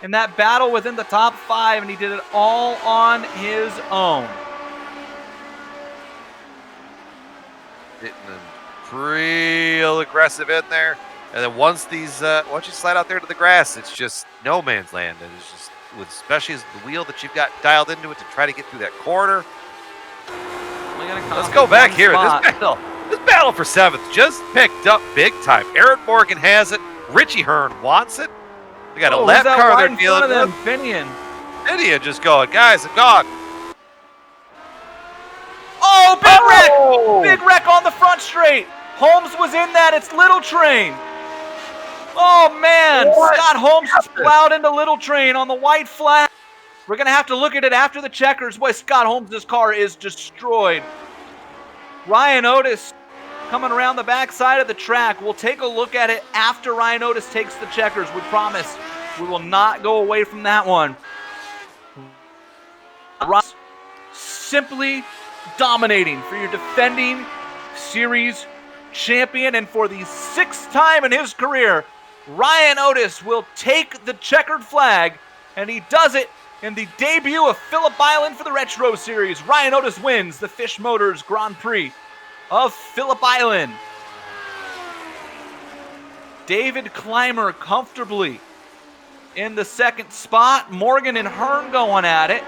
B: in that battle within the top 5, and he did it all on his own.
C: Getting real aggressive in there. And then once you slide out there to the grass, it's just no man's land. And it's just, especially as the wheel that you've got dialed into it to try to get through that corner. Let's go back here. This battle for 7th just picked up big time. Aaron Morgan has it. Richie Hearn wants it. We got a lap car they're dealing with. Finian just going, guys, I'm gone.
B: Oh, big wreck! Big wreck on the front straight. Holmes was in that. It's Little Train. Oh, man. What? Scott Holmes has plowed into Little Train on the white flag. We're going to have to look at it after the checkers. Boy, Scott Holmes' car is destroyed. Ryan Otis coming around the backside of the track. We'll take a look at it after Ryan Otis takes the checkers. We promise we will not go away from that one. Simply dominating for your defending series champion, and for the 6th time in his career, Ryan Otis will take the checkered flag, and he does it in the debut of Phillip Island for the Retro Series. Ryan Otis wins the Fisch Motors Grand Prix of Phillip Island. David Clymer comfortably in the 2nd spot. Morgan and Hearn going at it.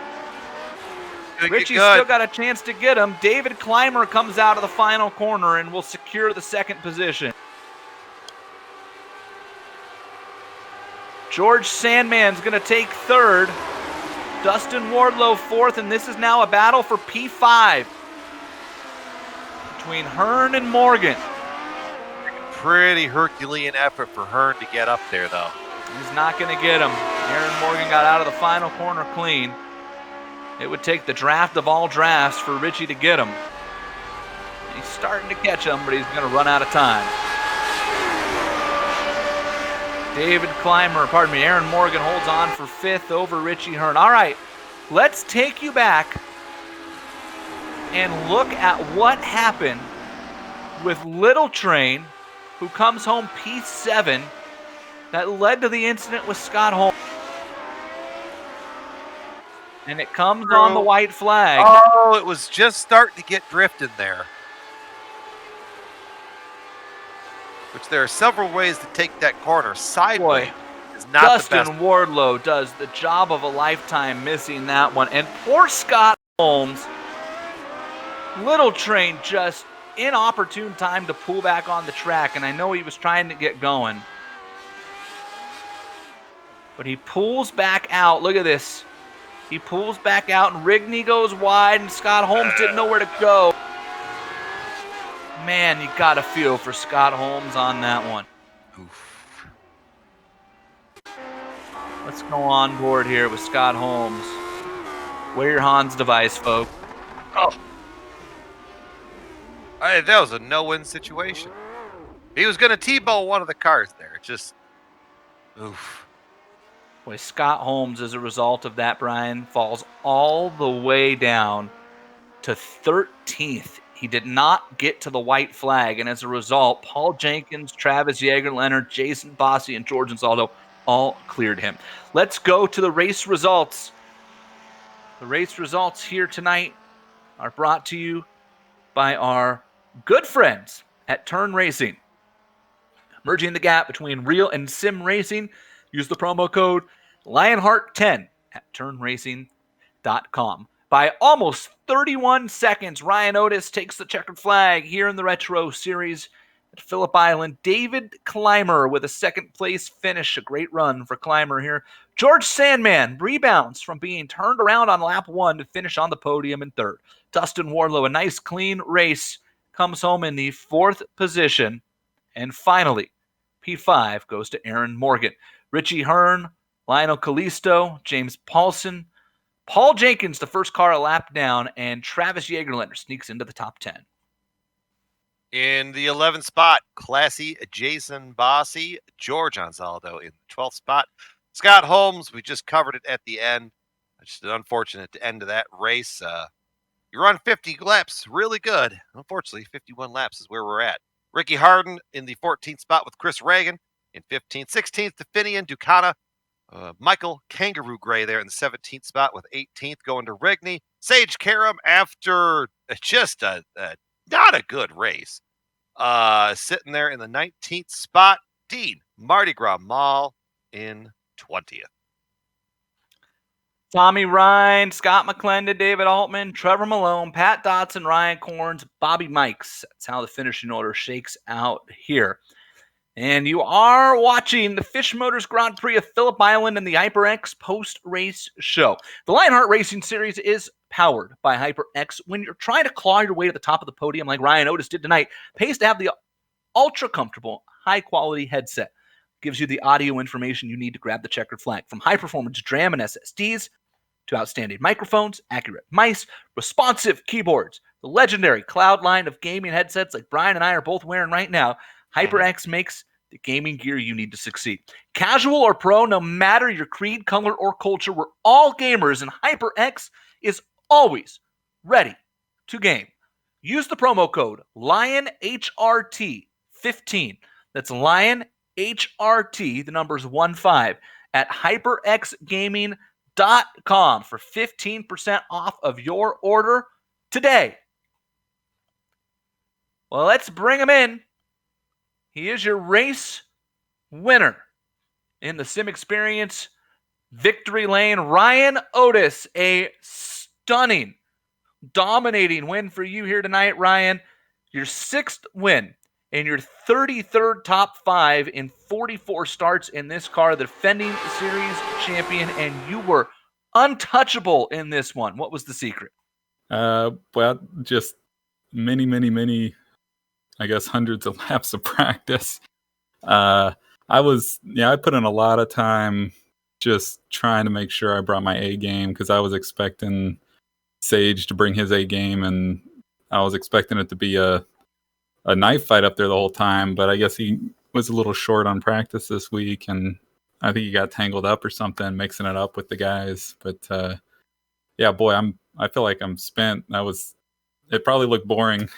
B: Richie's still got a chance to get him. David Clymer comes out of the final corner and will secure the 2nd position. George Sandman's going to take 3rd. Dustin Wardlow 4th, and this is now a battle for P5 between Hearn and Morgan.
C: Pretty Herculean effort for Hearn to get up there, though.
B: He's not going to get him. Aaron Morgan got out of the final corner clean. It would take the draft of all drafts for Richie to get him. He's starting to catch him, but he's going to run out of time. Aaron Morgan holds on for 5th over Richie Hearn. All right, let's take you back and look at what happened with Little Train, who comes home P7, that led to the incident with Scott Holmes. And it comes on the white flag.
C: Oh, it was just starting to get drifted there. which there are several ways to take that corner. Sideways is not
B: Dustin
C: the best.
B: Wardlow does the job of a lifetime missing that one. And poor Scott Holmes, little train just inopportune time to pull back on the track. And I know he was trying to get going. But he pulls back out. Look at this. He pulls back out and Rigney goes wide and Scott Holmes didn't know where to go. Man, you got to feel for Scott Holmes on that one.
C: Oof.
B: Let's go on board here with Scott Holmes. Wear your Hans device, folks.
C: Oh. That was a no-win situation. He was going to T-bow one of the cars there. Just, oof.
B: Boy, Scott Holmes, as a result of that, Brian, falls all the way down to 13th. He did not get to the white flag, and as a result, Paul Jenkins, Travis Yeager-Leonard, Jason Bossi, and George Ansaldo all cleared him. Let's go to the race results. The race results here tonight are brought to you by our good friends at Turn Racing. Merging the gap between real and sim racing, use the promo code Lionheart10 at turnracing.com. By almost 31 seconds, Ryan Otis takes the checkered flag here in the Retro Series at Phillip Island. David Clymer with a second place finish. A great run for Clymer here. George Sandman rebounds from being turned around on lap 1 to finish on the podium in third. Dustin Wardlow, a nice clean race, comes home in the 4th position. And finally, P5 goes to Aaron Morgan. Richie Hearn, Lionel Callisto, James Paulson, Paul Jenkins, the first car a lap down, and Travis Yeager-Leonard sneaks into the top 10.
C: In the 11th spot, classy Jason Bossi, George Ansaldo in the 12th spot. Scott Holmes, we just covered it at the end. Just an unfortunate end of that race. You run 50 laps, really good. Unfortunately, 51 laps is where we're at. Ricky Harden in the 14th spot with Chris Reagan in 15th. 16th to Finian Ducana. Michael Kangaroo Gray there in the 17th spot with 18th going to Rigney. Sage Karam after just not a good race. Sitting there in the 19th spot. Dean Mardi Gras Mall in 20th.
B: Tommy Ryan, Scott McClendon, David Altman, Trevor Malone, Pat Dotson, Ryan Corns, Bobby Mikes. That's how the finishing order shakes out here. And you are watching the Fisch Motors Grand Prix of Phillip Island and the HyperX post-race show. The Lionheart Racing Series is powered by HyperX. When you're trying to claw your way to the top of the podium like Ryan Otis did tonight, pays to have the ultra-comfortable, high-quality headset. Gives you the audio information you need to grab the checkered flag. From high-performance DRAM and SSDs to outstanding microphones, accurate mice, responsive keyboards, the legendary cloud line of gaming headsets like Brian and I are both wearing right now, HyperX makes the gaming gear you need to succeed. Casual or pro, no matter your creed, color, or culture, we're all gamers, and HyperX is always ready to game. Use the promo code LionHRT15. That's LionHRT, the number's 15, at HyperXGaming.com for 15% off of your order today. Well, let's bring him in. He is your race winner in the Sim Experience Victory Lane. Ryan Otis, a stunning, dominating win for you here tonight, Ryan. Your 6th win and your 33rd top 5 in 44 starts in this car, the defending series champion, and you were untouchable in this one. What was the secret?
D: Well, just many, I guess hundreds of laps of practice. I put in a lot of time just trying to make sure I brought my A game, because I was expecting Sage to bring his A game, and I was expecting it to be a knife fight up there the whole time, but I guess he was a little short on practice this week, and I think he got tangled up or something, mixing it up with the guys. But I feel like I'm spent. It probably looked boring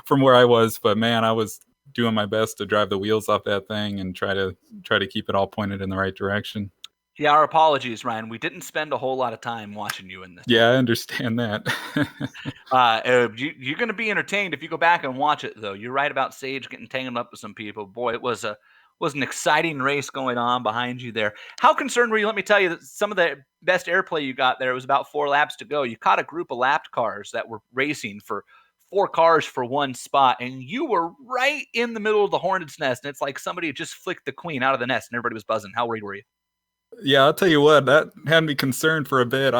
D: from where I was, but man, I was doing my best to drive the wheels off that thing and try to keep it all pointed in the right direction.
B: Yeah, our apologies, Ryan. We didn't spend a whole lot of time watching you in this.
D: Yeah, I understand that.
B: You're going to be entertained if you go back and watch it, though. You're right about Sage getting tangled up with some people. Boy, it was an exciting race going on behind you there. How concerned were you? Let me tell you that some of the best airplay you got there, it was about 4 laps to go. You caught a group of lapped cars that were racing for 4 cars for one spot, and you were right in the middle of the hornet's nest. And it's like somebody had just flicked the queen out of the nest, and everybody was buzzing. How worried were you?
D: Yeah, I'll tell you what, that had me concerned for a bit.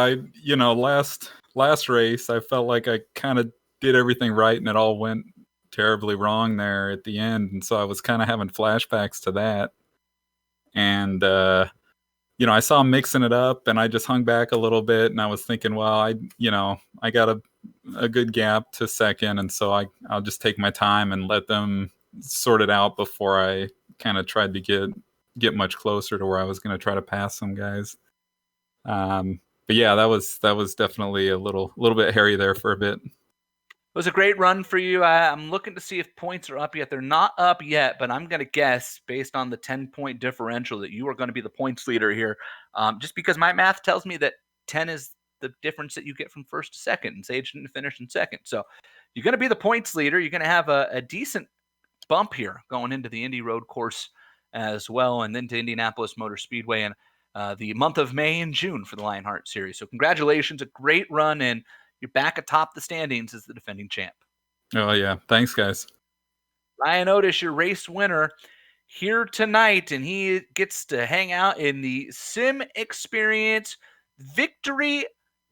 D: Last race, I felt like I kind of did everything right, and it all went terribly wrong there at the end. And so I was kind of having flashbacks to that. And, I saw him mixing it up, and I just hung back a little bit, and I was thinking, well, I got a good gap to second, and so I'll just take my time and let them sort it out before I kind of tried to get much closer to where I was going to try to pass some guys. But yeah, that was definitely a little bit hairy there for a bit.
B: It was a great run for you. I'm looking to see if points are up yet. They're not up yet, but I'm going to guess, based on the 10-point differential, that you are going to be the points leader here. Just because my math tells me that 10 is the difference that you get from first to second, and Sage didn't finish in second. So you're going to be the points leader. You're going to have a decent bump here going into the Indy Road Course as well, and then to Indianapolis Motor Speedway in the month of May and June for the Lionheart Series. So congratulations, a great run, and you're back atop the standings as the defending champ.
D: Oh, yeah. Thanks, guys.
B: Ryan Otis, your race winner here tonight, and he gets to hang out in the Sim Experience Victory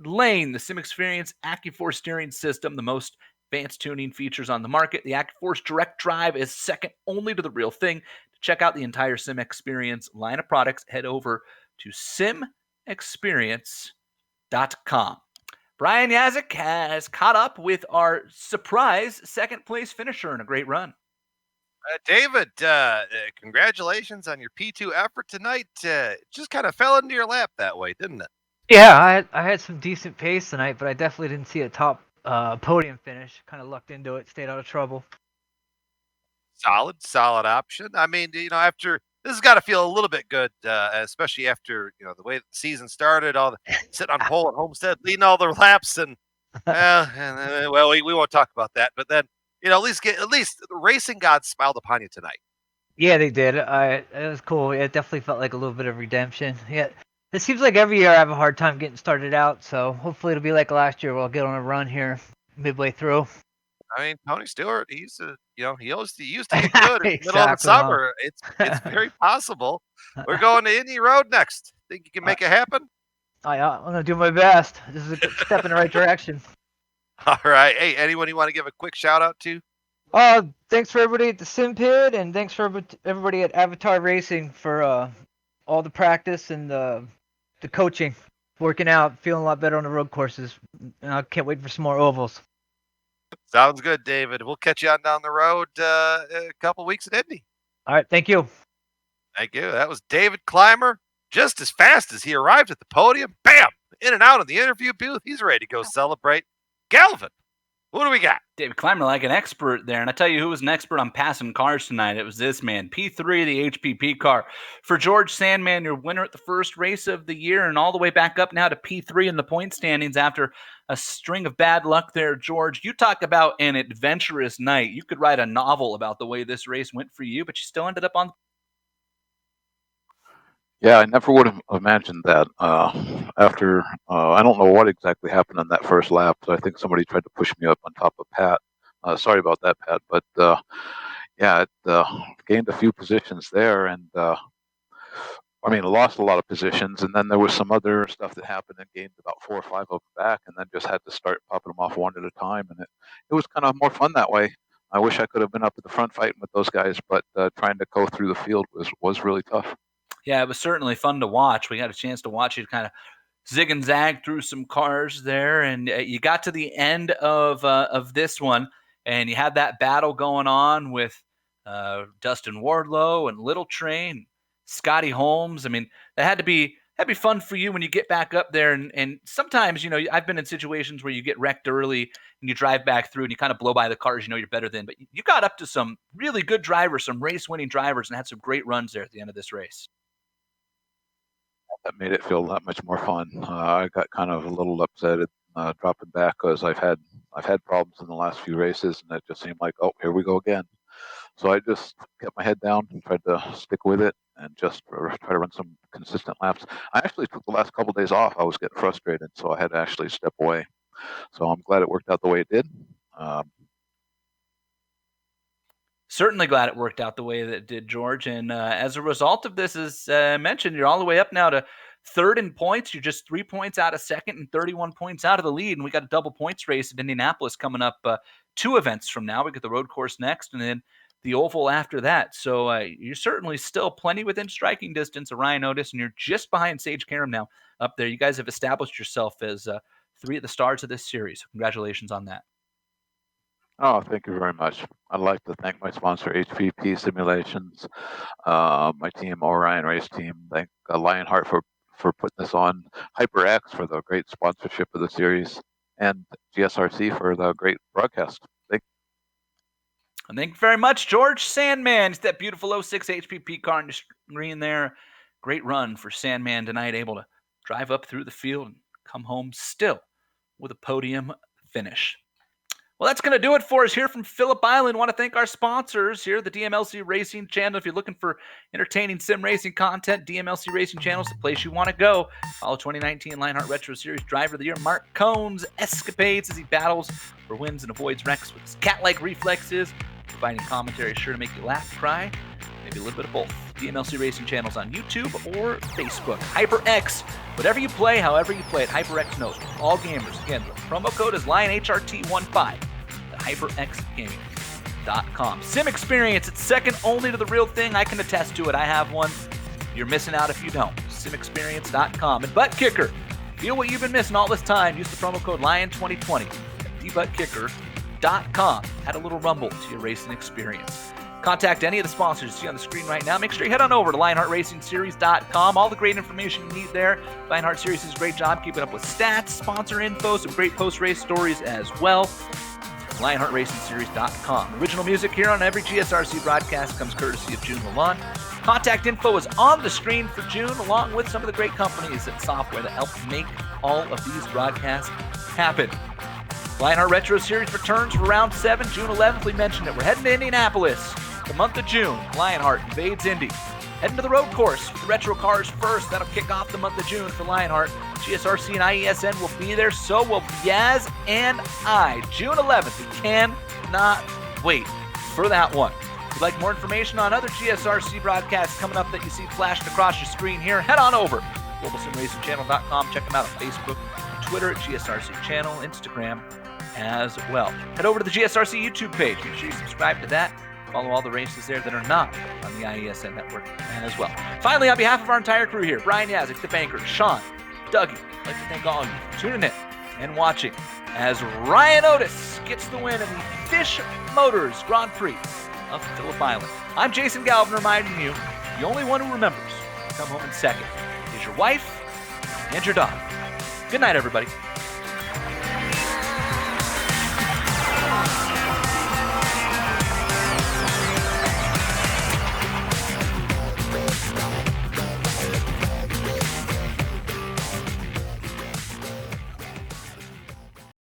B: Lane. The Sim Experience AccuForce steering system, the most advanced tuning features on the market. The AccuForce Direct Drive is second only to the real thing. To check out the entire Sim Experience line of products, head over to simexperience.com. Brian Yazik has caught up with our surprise second-place finisher in a great run.
C: David, congratulations on your P2 effort tonight. Just kind of fell into your lap that way, didn't it?
E: Yeah, I had some decent pace tonight, but I definitely didn't see a top podium finish. Kind of lucked into it, stayed out of trouble.
C: Solid option. I mean, after this has got to feel a little bit good, especially after the way the season started, all the sitting on pole at Homestead, leading all their laps, and we won't talk about that. But then at least the racing gods smiled upon you tonight.
E: Yeah, they did. It was cool. It definitely felt like a little bit of redemption. Yeah, it seems like every year I have a hard time getting started out, so hopefully it'll be like last year where I'll get on a run here midway through.
C: I mean, Tony Stewart, he used to get good in the middle of the summer. Huh? It's very possible. We're going to Indy Road next. Think you can make it happen?
E: I'm going to do my best. This is a good step in the right direction.
C: All right. Hey, anyone you want to give a quick shout out to?
E: Thanks for everybody at the SimPid, and thanks for everybody at Avatar Racing for all the practice and the coaching. Working out, feeling a lot better on the road courses. And I can't wait for some more ovals.
C: Sounds good, David. We'll catch you on down the road a couple weeks at Indy.
E: All right, thank you.
C: Thank you. That was David Clymer. Just as fast as he arrived at the podium, bam, in and out of the interview booth. He's ready to go celebrate. Galvin, what do we got?
B: David Clymer, like an expert there. And I tell you who was an expert on passing cars tonight. It was this man, P3, the HPP car. For George Sandman, your winner at the first race of the year, and all the way back up now to P3 in the point standings after a string of bad luck there, George. You talk about an adventurous night. You could write a novel about the way this race went for you, but you still ended up on.
F: Yeah, I never would have imagined that. After I don't know what exactly happened on that first lap. So I think somebody tried to push me up on top of Pat. Sorry about that, Pat. But yeah, it gained a few positions there, and I lost a lot of positions. And then there was some other stuff that happened and gained about 4 or 5 of them back, and then just had to start popping them off one at a time. And it was kind of more fun that way. I wish I could have been up at the front fighting with those guys, but trying to go through the field was really tough.
B: Yeah, it was certainly fun to watch. We got a chance to watch you kind of zig and zag through some cars there, and you got to the end of this one, and you had that battle going on with Dustin Wardlow and Little Train, Scotty Holmes. I mean, that had to be fun for you when you get back up there, and sometimes, I've been in situations where you get wrecked early and you drive back through and you kind of blow by the cars you're better than, but you got up to some really good drivers, some race-winning drivers, and had some great runs there at the end of this race.
F: that made it feel that much more fun. I got kind of a little upset at dropping back because I've had problems in the last few races, and it just seemed like, oh, here we go again. So I just kept my head down and tried to stick with it and just try to run some consistent laps. I actually took the last couple of days off. I was getting frustrated, so I had to actually step away. So I'm glad it worked out the way it did.
B: Certainly glad it worked out the way that it did, George. And as a result of this, as mentioned, you're all the way up now to third in points. You're just 3 points out of second and 31 points out of the lead. And we got a double points race at Indianapolis coming up 2 events from now. We get the road course next and then the oval after that. So you're certainly still plenty within striking distance of Ryan Otis, and you're just behind Sage Karam now up there. You guys have established yourself as 3 of the stars of this series. Congratulations on that.
F: Oh, thank you very much. I'd like to thank my sponsor, HPP Simulations, my team, Orion Race Team. Thank Lionheart for putting this on, HyperX for the great sponsorship of the series, and GSRC for the great broadcast.
B: Thank you very much, George. Sandman, it's that beautiful 06 HPP car on your screen there. Great run for Sandman tonight, able to drive up through the field and come home still with a podium finish. Well, that's going to do it for us here from Phillip Island. Want to thank our sponsors here, the DMLC Racing Channel. If you're looking for entertaining sim racing content, DMLC Racing Channel is the place you want to go. Follow 2019 Lionheart Retro Series Driver of the Year, Mark Cohn's escapades as he battles for wins and avoids wrecks with his cat-like reflexes, providing commentary sure to make you laugh, cry, maybe a little bit of both. DMLC Racing Channels on YouTube or Facebook. HyperX, whatever you play, however you play it, HyperX knows. For all gamers, again, the promo code is LionHRT15. HyperXGaming.com. Sim experience, it's second only to the real thing. I can attest to it. I have one. You're missing out if you don't. SimExperience.com. And Butt Kicker, feel what you've been missing all this time. Use the promo code LION2020 at thebuttkicker.com. Add a little rumble to your racing experience. Contact any of the sponsors you see on the screen right now. Make sure you head on over to LionheartRacingSeries.com. All the great information you need there. Lionheart Series does a great job keeping up with stats, sponsor info, some great post-race stories as well. LionheartRacingSeries.com. Original music here on every GSRC broadcast comes courtesy of June Lalonde. Contact info is on the screen for June, along with some of the great companies and software that help make all of these broadcasts happen. Lionheart Retro Series returns for round 7, June 11th. We mentioned it. We're heading to Indianapolis. The month of June, Lionheart invades Indy. Heading to the road course with the retro cars first. That'll kick off the month of June for Lionheart. GSRC and IESN will be there, so will Yaz and I. June 11th. We cannot wait for that one. If you'd like more information on other GSRC broadcasts coming up that you see flashed across your screen here, head on over to GlobalSimRacingChannel.com. Check them out on Facebook, Twitter at GSRC Channel, Instagram as well. Head over to the GSRC YouTube page. Make sure you subscribe to that. Follow all the races there that are not on the IESN network as well. Finally, on behalf of our entire crew here, Brian Yazik, the banker, Sean, Dougie, I'd like to thank all of you for tuning in and watching as Ryan Otis gets the win in the Fisch Motors Grand Prix of Phillip Island. I'm Jason Galvin reminding you, the only one who remembers to come home in second is your wife and your dog. Good night, everybody.